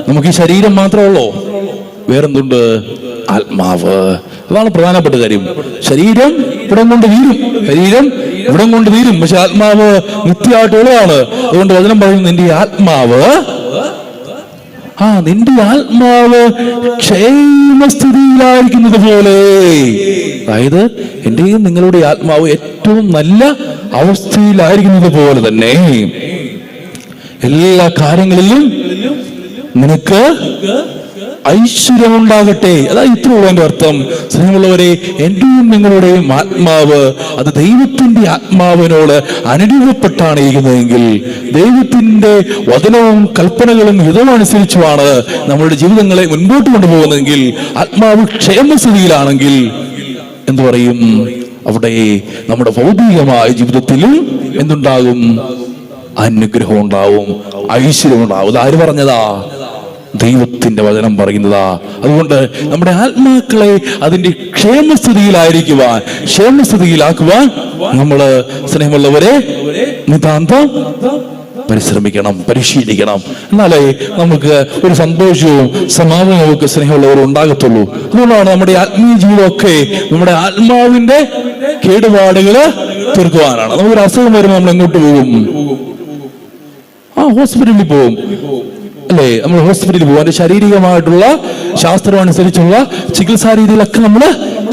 നമുക്ക് ഈ ശരീരം മാത്രമുള്ളോ? വേറെന്തുണ്ട്? ആത്മാവ്. അതാണ് പ്രധാനപ്പെട്ട കാര്യം. ശരീരം ഇവിടം കൊണ്ട് തീരും, പക്ഷെ ആത്മാവ് നിത്യമായിട്ടുള്ളതാണ്. അതുകൊണ്ട് വചനം പറയുന്നു, നിന്റെ ആത്മാവ് ക്ഷേമസ്ഥിതിയിലായിരിക്കുന്നത് പോലെ. അതായത് എന്റെയും നിങ്ങളുടെ ആത്മാവ് ഏറ്റവും നല്ല അവസ്ഥയിലായിരിക്കുന്നത് പോലെ തന്നെ എല്ലാ കാര്യങ്ങളിലും നിനക്ക് ഐശ്വര്യമുണ്ടാകട്ടെ. അതായത് ഇത്രയുള്ള എന്റെ അർത്ഥം. സ്നേഹമുള്ളവരെ, എന്റെയും നിങ്ങളുടെയും ആത്മാവ് അത് ദൈവത്തിന്റെ ആത്മാവിനോട് അനുരൂപപ്പെട്ടാണ് ഇരിക്കുന്നതെങ്കിൽ, ദൈവത്തിന്റെ വചനവും കൽപ്പനകളും ഹിതമനുസരിച്ചുമാണ് നമ്മളുടെ ജീവിതങ്ങളെ മുൻപോട്ട് കൊണ്ടുപോകുന്നതെങ്കിൽ, ആത്മാവ് ക്ഷേമസ്ഥിതിയിലാണെങ്കിൽ എന്തു പറയും? അവിടെ നമ്മുടെ ഭൗതികമായ ജീവിതത്തിലും എന്തുണ്ടാകും? അനുഗ്രഹം ഉണ്ടാവും, ഐശ്വര്യം ഉണ്ടാവും. ആര് പറഞ്ഞതാ? ദൈവത്തിന്റെ വചനം പറയുന്നതാ. അതുകൊണ്ട് നമ്മുടെ ആത്മാക്കളെ അതിന്റെ ക്ഷേമസ്ഥിതിയിലാക്കുവാൻ നമ്മള് സ്നേഹമുള്ളവരെ നിതാന്തം പരിശ്രമിക്കണം, പരിശീലിക്കണം. എന്നാലേ നമുക്ക് ഒരു സന്തോഷവും സമാധാനവും ഒക്കെ സ്നേഹമുള്ളവരും ഉണ്ടാകത്തുള്ളൂ. അതുകൊണ്ടാണ് നമ്മുടെ ആത്മീയ ജീവിതമൊക്കെ നമ്മുടെ ആത്മാവിന്റെ കേടുപാടുകള് തീർക്കുവാനാണ്. നമുക്കൊരു അസുഖം വരുമ്പോൾ നമ്മൾ എങ്ങോട്ട് പോകും? ഹോസ്പിറ്റലിൽ പോകും, അല്ലേ? നമ്മൾ ഹോസ്പിറ്റലിൽ പോകും. അതിന്റെ ശാരീരികമായിട്ടുള്ള ശാസ്ത്രം അനുസരിച്ചുള്ള ചികിത്സാ രീതിയിലൊക്കെ നമ്മൾ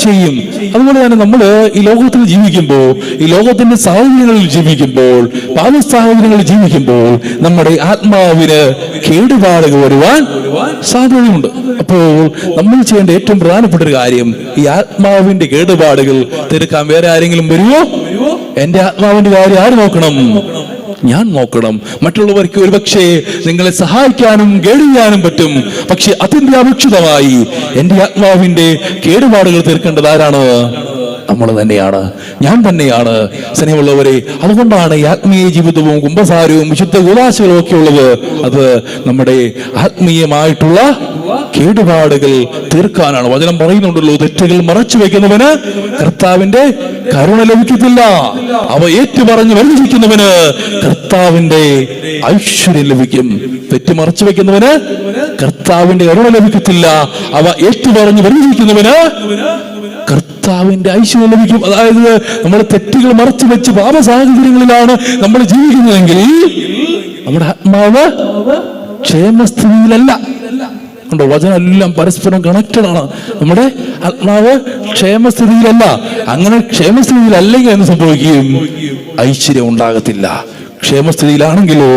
ചെയ്യും. അതുപോലെ തന്നെ നമ്മൾ ഈ ലോകത്തിൽ ജീവിക്കുമ്പോൾ, ഈ ലോകത്തിന്റെ സാഹചര്യങ്ങളിൽ ജീവിക്കുമ്പോൾ, പാപ സാഹചര്യങ്ങളിൽ ജീവിക്കുമ്പോൾ നമ്മുടെ ആത്മാവിന് കേടുപാടുകൾ വരുവാൻ സാധ്യതയുണ്ട്. അപ്പോൾ നമ്മൾ ചെയ്യേണ്ട ഏറ്റവും പ്രധാനപ്പെട്ട ഒരു കാര്യം, ഈ ആത്മാവിന്റെ കേടുപാടുകൾ തീർക്കാൻ വേറെ ആരെങ്കിലും വരുമോ? എന്റെ ആത്മാവിന്റെ കാര്യം ആര് നോക്കണം? ഞാൻ നോക്കണം. മറ്റുള്ളവർക്ക് ഒരുപക്ഷെ നിങ്ങളെ സഹായിക്കാനും കേടുവാനും പറ്റും, പക്ഷെ അത്യന്താപേക്ഷിതമായി എന്റെ ആത്മാവിന്റെ കേടുപാടുകൾ തീർക്കേണ്ടത് ആരാണ്? നമ്മൾ തന്നെയാണ്, ഞാൻ തന്നെയാണ്. സ്നേഹമുള്ളവരെ, അതുകൊണ്ടാണ് ഈ ആത്മീയ ജീവിതവും കുമ്പസാരവും വിശുദ്ധ കൂദാശകളും ഒക്കെ ഉള്ളത്. അത് നമ്മുടെ ആത്മീയമായിട്ടുള്ള കേടുപാടുകൾ തീർക്കാനാണ്. വചനം പറയുന്നുണ്ടല്ലോ, തെറ്റുകൾ മറച്ചു വെക്കുന്നവന് കർത്താവിന്റെ കരുണ ലഭിക്കത്തില്ല, അവ ഏറ്റുപറഞ്ഞ് വരുന്നിരിക്കുന്നവന് കർത്താവിന്റെ ഐശ്വര്യം ലഭിക്കും. തെറ്റ് മറച്ചു വെക്കുന്നവന് കർത്താവിന്റെ കരുണ ലഭിക്കത്തില്ല, അവ ഏറ്റുപറഞ്ഞ് വരുന്നിരിക്കുന്നവന് കർത്താവിന്റെ ഐശ്വര്യം ലഭിക്കും. അതായത് നമ്മൾ തെറ്റുകൾ മറച്ചു വെച്ച് പാപ സാഹചര്യങ്ങളിലാണ് നമ്മൾ ജീവിക്കുന്നതെങ്കിൽ നമ്മുടെ ആത്മാവ് ക്ഷേമസ്ഥിതിയിലല്ല. കണ്ടോ, വചനം എല്ലാം പരസ്പരം കണക്റ്റഡ് ആണ്. നമ്മുടെ ആത്മാവ് ക്ഷേമസ്ഥിതിയിലല്ല. അങ്ങനെ ക്ഷേമസ്ഥിതിയിലല്ലെങ്കിൽ എന്ന് സംഭവിക്കും? ഐശ്വര്യം ഉണ്ടാകത്തില്ല. ക്ഷേമസ്ഥിതിയിലാണെങ്കിലോ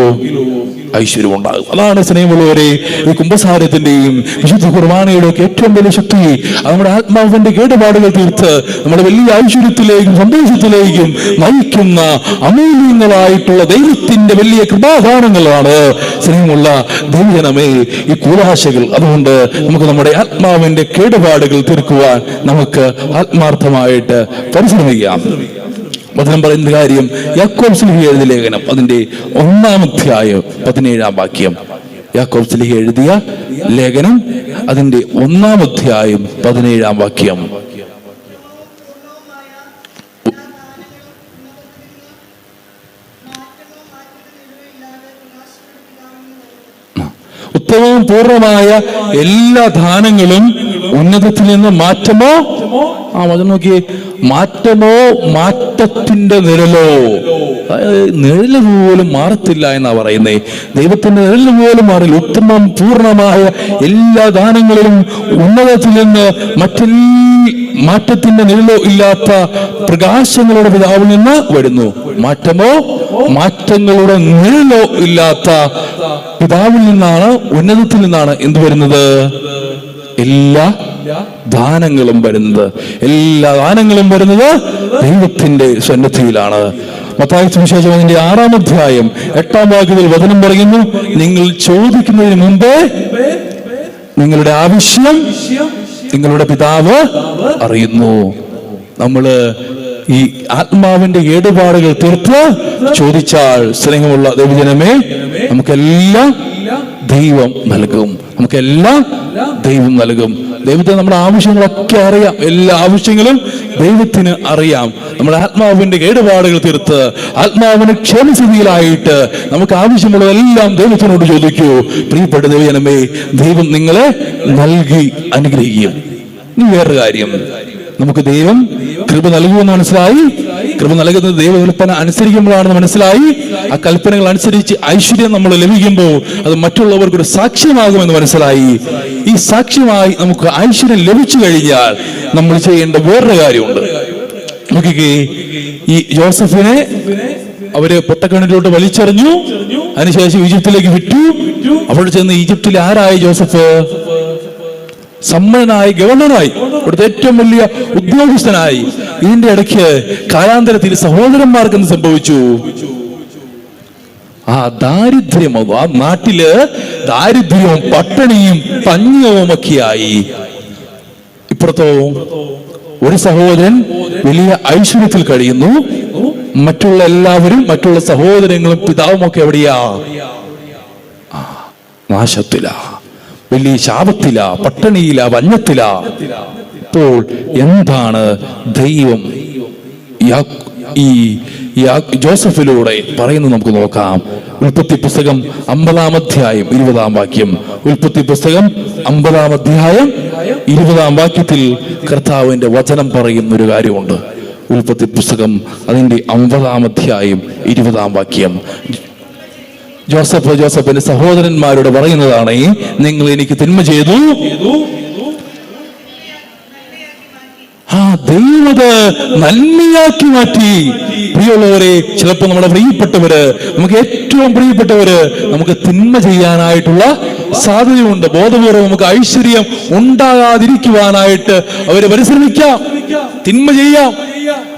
ഐശ്വര്യം ഉണ്ടാകും. അതാണ് സ്നേഹമുള്ളവരെ ഈ കുമ്പസാരത്തിന്റെയും വിശുദ്ധ കുർബാനയുടെ ഒക്കെ ഏറ്റവും വലിയ ശക്തി. നമ്മുടെ ആത്മാവിന്റെ കേടുപാടുകൾ തീർത്ത് നമ്മുടെ വലിയ ഐശ്വര്യത്തിലേക്കും സന്തോഷത്തിലേക്കും നയിക്കുന്ന അമൂല്യങ്ങളായിട്ടുള്ള ദൈവത്തിന്റെ വലിയ കൃപാദാനങ്ങളാണ് സ്നേഹമുള്ള ദൈവജനമേ ഈ കൂദാശകൾ. അതുകൊണ്ട് നമുക്ക് നമ്മുടെ ആത്മാവിന്റെ കേടുപാടുകൾ തീർക്കുവാൻ നമുക്ക് ആത്മാർത്ഥമായിട്ട് പരിശ്രമിക്കാം. വചനം പറയുന്ന കാര്യം യാക്കോബ് ശ്ലീഹ എഴുതിയ ലേഖനം അതിന്റെ 1-ാം അധ്യായം 17-ാം വാക്യം. യാക്കോബ് ശ്ലീഹ എഴുതിയ ലേഖനം അതിന്റെ 1-ാം അധ്യായം 17-ാം വാക്യം. ഉത്തമവും പൂർണ്ണമായ എല്ലാ ദാനങ്ങളും ഉന്നതത്തിൽ നിന്ന് മാറ്റമോ, വചനം നോക്കിയേ, മാറ്റമോ മാറ്റത്തിന്റെ നിഴലോ. നിഴല് പോലും മാറത്തില്ല എന്നാ പറയുന്നേ. ദൈവത്തിന്റെ നിഴല് പോലും മാറില്ല. ഉത്തമം പൂർണ്ണമായ എല്ലാ ദാനങ്ങളിലും ഉന്നതത്തിൽ നിന്ന് മാറ്റത്തിന്റെ നിഴലോ ഇല്ലാത്ത പ്രകാശങ്ങളുടെ പിതാവിൽ നിന്ന് വരുന്നു. മാറ്റമോ മാറ്റങ്ങളുടെ നിഴലോ ഇല്ലാത്ത പിതാവിൽ നിന്നാണ്, ഉന്നതത്തിൽ നിന്നാണ് എന്ത് വരുന്നത്? എല്ലാ ദാനങ്ങളും വരുന്നത്. എല്ലാ ദാനങ്ങളും വരുന്നത് ദൈവത്തിന്റെ സന്നിധിയിലാണ്. മത്തായി സുവിശേഷം അതിന്റെ 6-ാം അധ്യായം 8-ാം വാക്യത്തിൽ വചനം പറയുന്നു, നിങ്ങൾ ചോദിക്കുന്നതിന് മുമ്പേ നിങ്ങളുടെ ആവശ്യം നിങ്ങളുടെ പിതാവ് അറിയുന്നു. നമ്മള് ഈ ആത്മാവിന്റെ കേടുപാടുകൾ തീർത്ത് ചോദിച്ചാൽ സ്നേഹമുള്ള ദൈവജനമേ, നമുക്കെല്ലാം ദൈവം നൽകും. നമുക്കെല്ലാം ദൈവം നൽകും. ദൈവത്തിന് നമ്മുടെ ആവശ്യങ്ങളൊക്കെ അറിയാം. എല്ലാ ആവശ്യങ്ങളും ദൈവത്തിന് അറിയാം. നമ്മുടെ ആത്മാവിന്റെ കേടുപാടുകൾ തീർത്ത് ആത്മാവിന് ക്ഷേമസ്ഥിതിയിലായിട്ട് നമുക്ക് ആവശ്യമുള്ളതെല്ലാം ദൈവത്തിനോട് ചോദിക്കൂ. പ്രിയപ്പെട്ട ദൈവജനമേ, ദൈവം നിങ്ങളെ നൽകി അനുഗ്രഹിക്കും. ഇനി വേറൊരു കാര്യം, നമുക്ക് ദൈവം കൃപ നൽകുമെന്ന് മനസ്സിലായി. കൃപ നൽകുന്നത് ദൈവകൽപ്പന അനുസരിക്കുമ്പോഴാണെന്ന് മനസ്സിലായി. ആ കൽപ്പനകൾ അനുസരിച്ച് ഐശ്വര്യം നമ്മൾ ലഭിക്കുമ്പോൾ അത് മറ്റുള്ളവർക്കൊരു സാക്ഷ്യമാകുമെന്ന് മനസ്സിലായി. ഈ സാക്ഷ്യമായി നമുക്ക് ഐശ്വര്യം ലഭിച്ചു കഴിഞ്ഞാൽ നമ്മൾ ചെയ്യേണ്ട വേറൊരു കാര്യമുണ്ട്. നോക്കിക്കേ, ഈ ജോസഫിനെ അവര് പൊട്ടക്കിണറ്റിലോട്ട് വലിച്ചെറിഞ്ഞു. അതിനുശേഷം ഈജിപ്തിലേക്ക് വിറ്റു. അവിടെ ചെന്ന് ഈജിപ്തിൽ ആരായി? ജോസഫ് സമ്പന്നനായി, ഗവർണറായി, ഇവിടുത്തെ ഏറ്റവും വലിയ ഉദ്യോഗസ്ഥനായി. ഇതിന്റെ ഇടയ്ക്ക് കാലാന്തരത്തിൽ സഹോദരന്മാർക്ക് എന്ത് സംഭവിച്ചു? ആ ദാരിദ്ര്യം, ആ നാട്ടില് ദാരിദ്ര്യവും പട്ടിണിയും പഞ്ഞവും ഒക്കെയായി. ഇപ്പുറത്തോ ഒരു സഹോദരൻ വലിയ ഐശ്വര്യത്തിൽ കഴിയുന്നു. മറ്റുള്ള എല്ലാവരും, മറ്റുള്ള സഹോദരങ്ങളും പിതാവും ഒക്കെ എവിടെയാ? നാശത്തിലാ, വലിയ ശാപത്തിലാ, പട്ടിണിയിലാ, വന്യത്തിലാ. ഇപ്പോൾ എന്താണ് ദൈവം ഈ ജോസഫിലൂടെ പറയുന്നത് നമുക്ക് നോക്കാം. ഉൽപ്പത്തി പുസ്തകം 50-ാം അധ്യായം 20-ാം വാക്യം. ഉൽപ്പത്തി പുസ്തകം 50-ാം അധ്യായം 20-ാം വാക്യത്തിൽ കർത്താവിന്റെ വചനം പറയുന്ന ഒരു കാര്യമുണ്ട്. ഉൽപ്പത്തി പുസ്തകം അതിന്റെ 50-ാം അധ്യായം 20-ാം വാക്യം. ജോസഫിന്റെ സഹോദരന്മാരോട് പറയുന്നതാണ്, നിങ്ങൾ എനിക്ക് തിന്മ ചെയ്തു, ദൈവത നന്മയാക്കി മാറ്റി. പ്രിയമുള്ളവരെ, ചിലപ്പോൾ നമ്മുടെ പ്രിയപ്പെട്ടവര്, നമുക്ക് ഏറ്റവും പ്രിയപ്പെട്ടവര് നമുക്ക് തിന്മ ചെയ്യാനായിട്ടുള്ള സാധ്യതയുണ്ട്. ബോധപൂർവ്വം നമുക്ക് ഐശ്വര്യം ഉണ്ടാകാതിരിക്കുവാനായിട്ട് അവര് പരിശ്രമിക്കാം, തിന്മ ചെയ്യാം.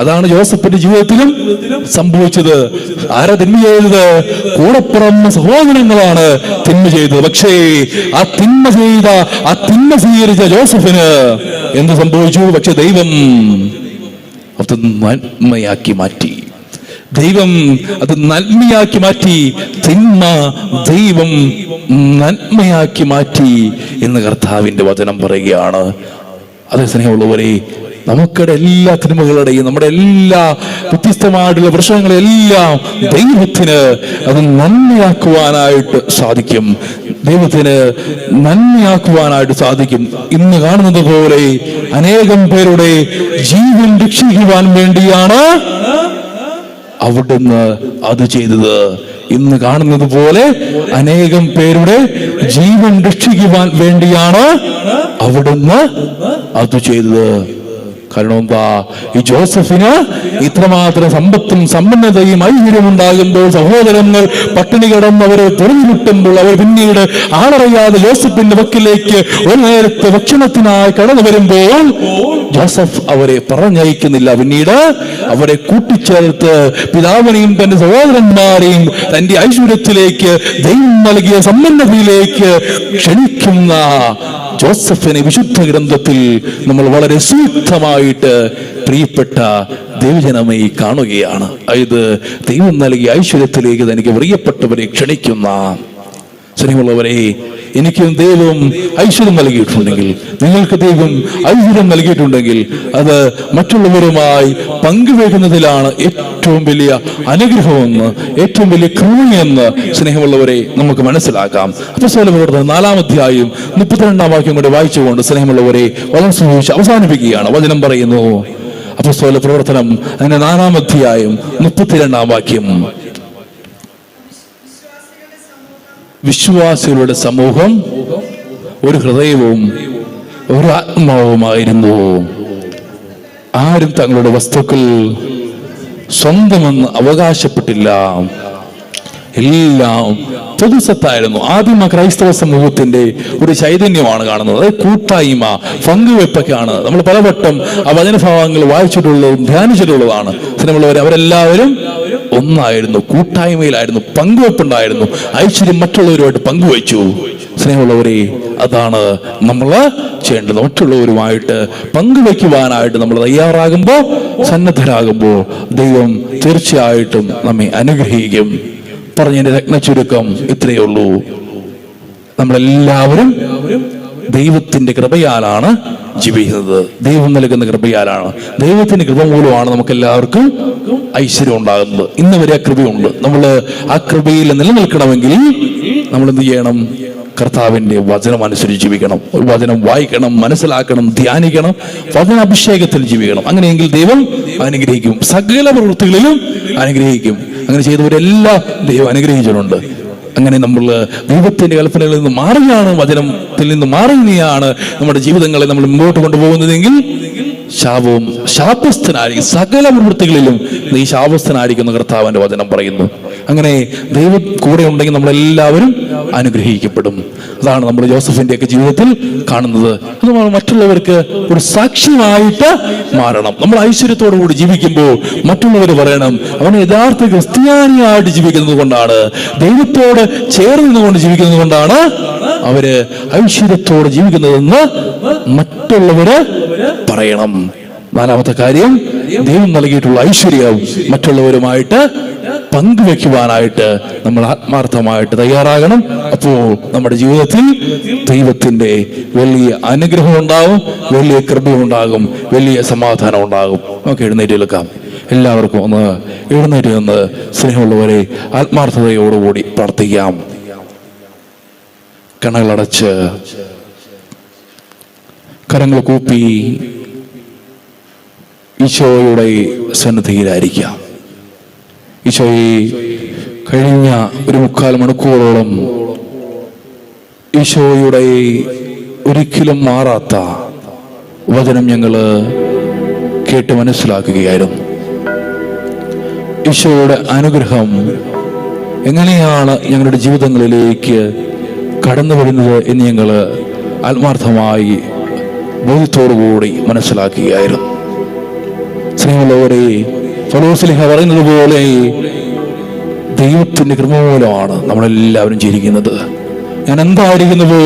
അതാണ് ജോസഫിന്റെ ജീവിതത്തിലും സംഭവിച്ചത്. ആരാ തിന്മ ചെയ്തത്? കൂടപ്പിറന്ന സഹോദരങ്ങളാണ് തിന്മ ചെയ്തത്. പക്ഷേ ആ തിന്മ സ്വീകരിച്ച ജോസഫിന് എന്ത് സംഭവിച്ചു? പക്ഷെ ദൈവം അത് നന്മയാക്കി മാറ്റി. ദൈവം അത് നന്മയാക്കി മാറ്റി. തിന്മ ദൈവം നന്മയാക്കി മാറ്റി എന്ന് കർത്താവിന്റെ വചനം പറയുകയാണ്. അതേ സ്നേഹമുള്ളവരെ, നമുക്കിടെ എല്ലാ തിന്മകളുടെയും നമ്മുടെ എല്ലാ വ്യത്യസ്തമായിട്ടുള്ള പ്രശ്നങ്ങളെല്ലാം ദൈവത്തിന് അത് നന്മയാക്കുവാനായിട്ട് സാധിക്കും. ദൈവത്തിന് നന്മയാക്കുവാനായിട്ട് സാധിക്കും. ഇന്ന് കാണുന്നത് പോലെ അനേകം പേരുടെ ജീവൻ രക്ഷിക്കുവാൻ വേണ്ടിയാണ് അവിടുന്ന് അത് ചെയ്തത്. ഇന്ന് കാണുന്നത് പോലെ അനേകം പേരുടെ ജീവൻ രക്ഷിക്കുവാൻ വേണ്ടിയാണ് അവിടുന്ന് അത് ചെയ്തത്. കാരണം എന്താ? ഈ ജോസഫിന് ഇത്രമാത്രം സമ്പത്തും സമ്പന്നതയും ഐശ്വര്യം ഉണ്ടാകുമ്പോൾ, സഹോദരങ്ങൾ പട്ടിണി കിടന്ന് അവരെ തുറന്നുവിട്ടുമ്പോൾ, അവർ പിന്നീട് ആളറിയാതെ ജോസഫിന്റെ വക്കിലേക്ക് ഒരു നേരത്തെ ഭക്ഷണത്തിനായി കടന്നു വരുമ്പോൾ ജോസഫ് അവരെ പറഞ്ഞയക്കുന്നില്ല. പിന്നീട് അവരെ കൂട്ടിച്ചേർത്ത് പിതാവിനെയും തന്റെ സഹോദരന്മാരെയും തന്റെ ഐശ്വര്യത്തിലേക്ക്, ദൈവം നൽകിയ സമ്പന്നതയിലേക്ക് ക്ഷണിക്കുന്ന ജോസഫിനെ വിശുദ്ധ ഗ്രന്ഥത്തിൽ നമ്മൾ വളരെ സൂക്തമായിട്ട് പ്രിയപ്പെട്ട ദൈവജനമേ കാണുകയാണ്. അതായത് ദൈവം നൽകിയ ഐശ്വര്യത്തിലേക്ക് തനിക്ക് പ്രിയപ്പെട്ടവരെ ക്ഷണിക്കുന്ന. സ്നേഹമുള്ളവരെ, എനിക്കും ദൈവം ഐശ്വര്യം നൽകിയിട്ടുണ്ടെങ്കിൽ, നിങ്ങൾക്ക് ദൈവം ഐശ്വര്യം നൽകിയിട്ടുണ്ടെങ്കിൽ, അത് മറ്റുള്ളവരുമായി പങ്കുവെക്കുന്നതിലാണ് ഏറ്റവും വലിയ അനുഗ്രഹമെന്ന്, ഏറ്റവും വലിയ കൃപയെന്ന് സ്നേഹമുള്ളവരെ നമുക്ക് മനസ്സിലാക്കാം. അപ്പോസ്തല പ്രവർത്തനം 4-ാം അധ്യായം 32-ാം വാക്യം കൂടെ വായിച്ചുകൊണ്ട് സ്നേഹമുള്ളവരെ വചനം സുവിശേഷം അവസാനിപ്പിക്കുകയാണ്. വചനം പറയുന്നു, അപ്പോസ്തല പ്രവർത്തനം അതിന്റെ 4-ാം അധ്യായം 32-ാം വാക്യം, വിശ്വാസികളുടെ സമൂഹം ഒരു ഹൃദയവും ഒരു ആത്മാവുമായിരുന്നു. ആരും തങ്ങളുടെ വസ്തുക്കൾ സ്വന്തമെന്ന് അവകാശപ്പെട്ടില്ല. എല്ലാം പൊതുസത്തായിരുന്നു. ആദിമ ക്രൈസ്തവ സമൂഹത്തിന്റെ ഒരു ചൈതന്യമാണ് കാണുന്നത്. അതായത് കൂട്ടായ്മ, പങ്കുവെപ്പൊക്കെയാണ്. നമ്മൾ പലവട്ടം ആ വചനഭാവങ്ങൾ വായിച്ചിട്ടുള്ളതും ധ്യാനിച്ചിട്ടുള്ളതാണ്. സിനിമയുള്ളവർ അവരെല്ലാവരും ഒന്നായിരുന്നു, കൂട്ടായ്മയിലായിരുന്നു, പങ്കുവെപ്പുണ്ടായിരുന്നു. ഐശ്വര്യം മറ്റുള്ളവരുമായിട്ട് പങ്കുവെച്ചു. സ്നേഹമുള്ളവരെ, അതാണ് നമ്മൾ ചെയ്യേണ്ടത്. മറ്റുള്ളവരുമായിട്ട് പങ്കുവെക്കുവാനായിട്ട് നമ്മൾ തയ്യാറാകുമ്പോൾ, സന്നദ്ധരാകുമ്പോൾ ദൈവം തീർച്ചയായിട്ടും നമ്മെ അനുഗ്രഹിക്കും. പറഞ്ഞതിന്റെ രത്ന ചുരുക്കം ഇത്രയേ ഉള്ളൂ. നമ്മളെല്ലാവരും ദൈവത്തിന്റെ കൃപയാലാണ് ജീവിക്കുന്നത്. ദൈവം നൽകുന്ന കൃപയാലാണ്, ദൈവത്തിന്റെ കൃപ മൂലമാണ് നമുക്ക് എല്ലാവർക്കും ഐശ്വര്യം ഉണ്ടാകുന്നത്. ഇന്ന് വരെ ആ കൃപയുണ്ട്. നമ്മൾ ആ കൃപയിൽ നിലനിൽക്കണമെങ്കിൽ നമ്മൾ എന്ത് ചെയ്യണം? കർത്താവിന്റെ വചനം അനുസരിച്ച് ജീവിക്കണം. ഒരു വചനം വായിക്കണം, മനസ്സിലാക്കണം, ധ്യാനിക്കണം, വചനാഭിഷേകത്തിൽ ജീവിക്കണം. അങ്ങനെയെങ്കിൽ ദൈവം അനുഗ്രഹിക്കും, സകല പ്രവൃത്തികളിലും അനുഗ്രഹിക്കും. അങ്ങനെ ചെയ്തവരെല്ലാം ദൈവം അനുഗ്രഹിച്ചിട്ടുണ്ട്. അങ്ങനെ നമ്മൾ ദൈവത്തിന്റെ കൽപ്പനകളിൽ നിന്ന് മാറിയാണ്, വചനത്തിൽ നിന്ന് മാറിയാണ് നമ്മുടെ ജീവിതങ്ങളെ നമ്മൾ മുമ്പോട്ട് കൊണ്ടുപോകുന്നതെങ്കിൽ ശാപസ്ഥനായിരിക്കും. സകല പ്രവൃത്തികളിലും നീ ശാപസ്ഥനായിരിക്കുന്ന കർത്താവിന്റെ വചനം പറയുന്നു. അങ്ങനെ ദൈവം കൂടെ ഉണ്ടെങ്കിൽ നമ്മളെല്ലാവരും അനുഗ്രഹിക്കപ്പെടും. അതാണ് നമ്മൾ ജോസഫിന്റെ ഒക്കെ ജീവിതത്തിൽ കാണുന്നത്. അത് മറ്റുള്ളവർക്ക് ഒരു സാക്ഷ്യമായിട്ട് മാറണം. നമ്മൾ ഐശ്വര്യത്തോടു കൂടി ജീവിക്കുമ്പോൾ മറ്റുള്ളവർ പറയണം, അവൻ യഥാർത്ഥ ക്രിസ്ത്യാനിയായിട്ട് ജീവിക്കുന്നത് കൊണ്ടാണ്, ദൈവത്തോട് ചേർന്നുകൊണ്ട് ജീവിക്കുന്നത് കൊണ്ടാണ് അവര് ഐശ്വര്യത്തോടെ ജീവിക്കുന്നതെന്ന് മറ്റുള്ളവര് പറയണം. 4-മത്തെ കാര്യം, ദൈവം നൽകിയിട്ടുള്ള ഐശ്വര്യം മറ്റുള്ളവരുമായിട്ട് പങ്കുവെക്കുവാനായിട്ട് നമ്മൾ ആത്മാർത്ഥമായിട്ട് തയ്യാറാകണം. അപ്പോൾ നമ്മുടെ ജീവിതത്തിൽ ദൈവത്തിന്റെ വലിയ അനുഗ്രഹം ഉണ്ടാകും, വലിയ കൃപയുണ്ടാകും, വലിയ സമാധാനം ഉണ്ടാകും. നമുക്ക് എഴുന്നേറ്റ് നിൽക്കാം. എല്ലാവർക്കും ഒന്ന് എഴുന്നേറ്റ് നിന്ന് സ്നേഹമുള്ളവരെ ആത്മാർത്ഥതയോടുകൂടി പ്രാർത്ഥിക്കാം. കണ്ണുകളടച്ച് കരങ്ങൾ കൂപ്പി ഈശോയുടെ സന്നിധിയിലായിരിക്കാം. ഈശോയെ, കഴിഞ്ഞ ഒരു 3/4 മണിക്കൂറോളം ഈശോയുടെ ഒരിക്കലും മാറാത്ത വചനം ഞങ്ങൾ കേട്ട് മനസ്സിലാക്കുകയായിരുന്നു. ഈശോയുടെ അനുഗ്രഹം എങ്ങനെയാണ് ഞങ്ങളുടെ ജീവിതങ്ങളിലേക്ക് കടന്നു വരുന്നത് എന്ന് ഞങ്ങൾ ആത്മാർത്ഥമായി ബോധ്യത്തോടുകൂടി മനസ്സിലാക്കുകയായിരുന്നു. സ്നേഹമുള്ളവരെ, പൗലോസ്ലീഹ പറയുന്നത് പോലെ ദൈവത്തിന്റെ കൃപ മൂലമാണ് നമ്മളെല്ലാവരും ജീവിക്കുന്നത്. ഞാൻ എന്തായിരിക്കുന്നുവോ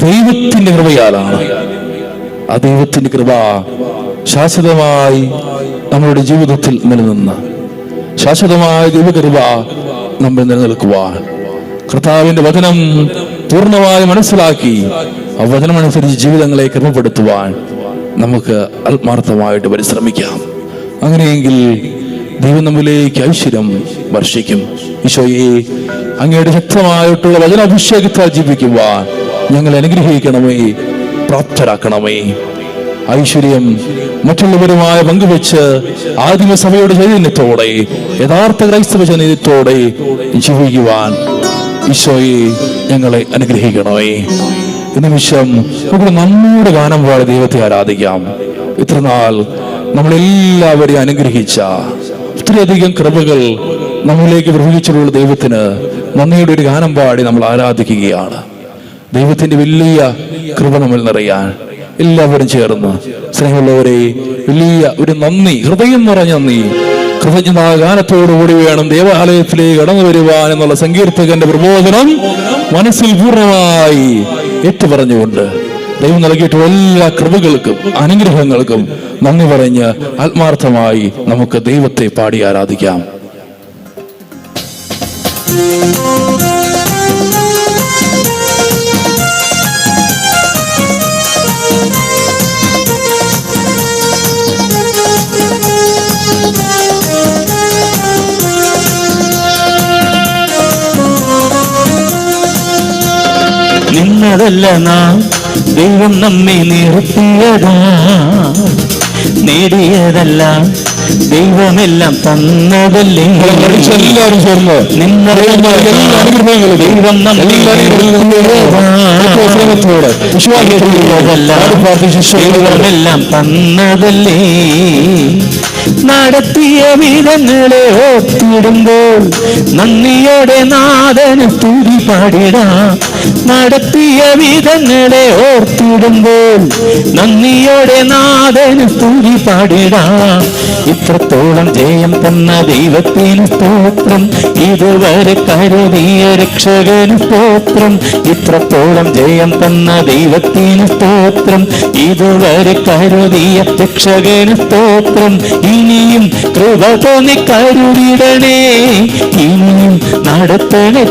ദൈവത്തിന്റെ കൃപയാലാണ്. ആ ദൈവത്തിന്റെ കൃപ ശാശ്വതമായി നമ്മളുടെ ജീവിതത്തിൽ നിലനിന്ന് ശാശ്വതമായ ദൈവകൃപ നമ്മൾ നിലനിൽക്കുവാൻ കർത്താവിന്റെ വചനം പൂർണ്ണമായി മനസ്സിലാക്കി ആ വചനമനുസരിച്ച് ജീവിതങ്ങളെ ക്രമപ്പെടുത്തുവാൻ നമുക്ക് ആത്മാർത്ഥമായിട്ട് പരിശ്രമിക്കാം. അങ്ങനെയെങ്കിൽ ദൈവം നമ്മിലേക്ക് ഐശ്വര്യം വർഷിക്കും. ഈശോയെ, അങ്ങയുടെ ശക്തമായിട്ടുള്ള വചനാഭിഷേകത്താൽ ജീവിക്കുവാൻ ഞങ്ങൾ അനുഗ്രഹിക്കണമേ, പ്രാപ്തരാക്കണമേ. ഐശ്വര്യം മറ്റുള്ളവരുമായി പങ്കുവെച്ച് ആദിമസഭയുടെ ചൈതന്യത്തോടെ, യഥാർത്ഥ ക്രൈസ്തവ ചൈതന്യത്തോടെ ജീവിക്കുവാൻ ഈശോയെ ഞങ്ങളെ അനുഗ്രഹിക്കണമേ. ഈ നിമിഷം നമുക്ക് നമ്മുടെ ഗാനം പാടി ദൈവത്തെ ആരാധിക്കാം. ഇത്രനാൾ നമ്മളെല്ലാവരെയും അനുഗ്രഹിച്ച ഒത്തിരിയധികം കൃപകൾ നമ്മളിലേക്ക് പ്രവഹിച്ചിട്ടുള്ള ദൈവത്തിന് നന്ദിയുടെ ഒരു ഗാനം പാടി നമ്മൾ ആരാധിക്കുകയാണ്. ദൈവത്തിന്റെ വലിയ കൃപ നമ്മൾ നിറയാൻ എല്ലാവരും ചേർന്ന് സ്നേഹമുള്ളവരെ വലിയ ഒരു നന്ദി, ഹൃദയം നിറഞ്ഞ നന്ദി, കൃതജ്ഞതാ ഗാനത്തോടുകൂടി വേണം ദേവാലയത്തിലേക്ക് കടന്നു വരുവാൻ എന്നുള്ള സങ്കീർത്തകന്റെ പ്രബോധനം മനസ്സിൽ പൂർണ്ണമായി ഏറ്റുപറഞ്ഞുകൊണ്ട് ദൈവം നൽകിയിട്ടുള്ള എല്ലാ കൃപകൾക്കും അനുഗ്രഹങ്ങൾക്കും നന്ദി പറഞ്ഞ് ആത്മാർത്ഥമായി നമുക്ക് ദൈവത്തെ പാടി ആരാധിക്കാം. നിന്നതല്ല നാം ദൈവം നമ്മെ നിർത്തിയതാ, നേടിയതല്ല ദൈവമെല്ലാം തന്നതല്ലേ. എല്ലാവരും ചേർന്ന് ദൈവം ദൈവമെല്ലാം തന്നതല്ലേ. നടത്തിയ വിധങ്ങളെ ഓർത്തിടുമ്പോൾ നന്ദിയോടെ നാഥന് സ്തുതി പാടിടാം. നടത്തിയ വിധങ്ങളെ ഓർത്തിടുമ്പോൾ നന്ദിയോടെ നാഥന് സ്തുതി പാടിടാം. ഇത്രത്തോളം ജയം തന്ന ദൈവത്തിന് സ്തോത്രം, ഇതുവരെ കരുതിയ രക്ഷകന് സ്തോത്രം. ഇത്രത്തോളം ജയം തന്ന ദൈവത്തിന് സ്തോത്രം, ഇതുവരെ കരുതിയ രക്ഷകന് സ്തോത്രം. ഇനിയും കൃപ തോന്നി കരുതിടണേ, ഇനിയും നടത്തണേ.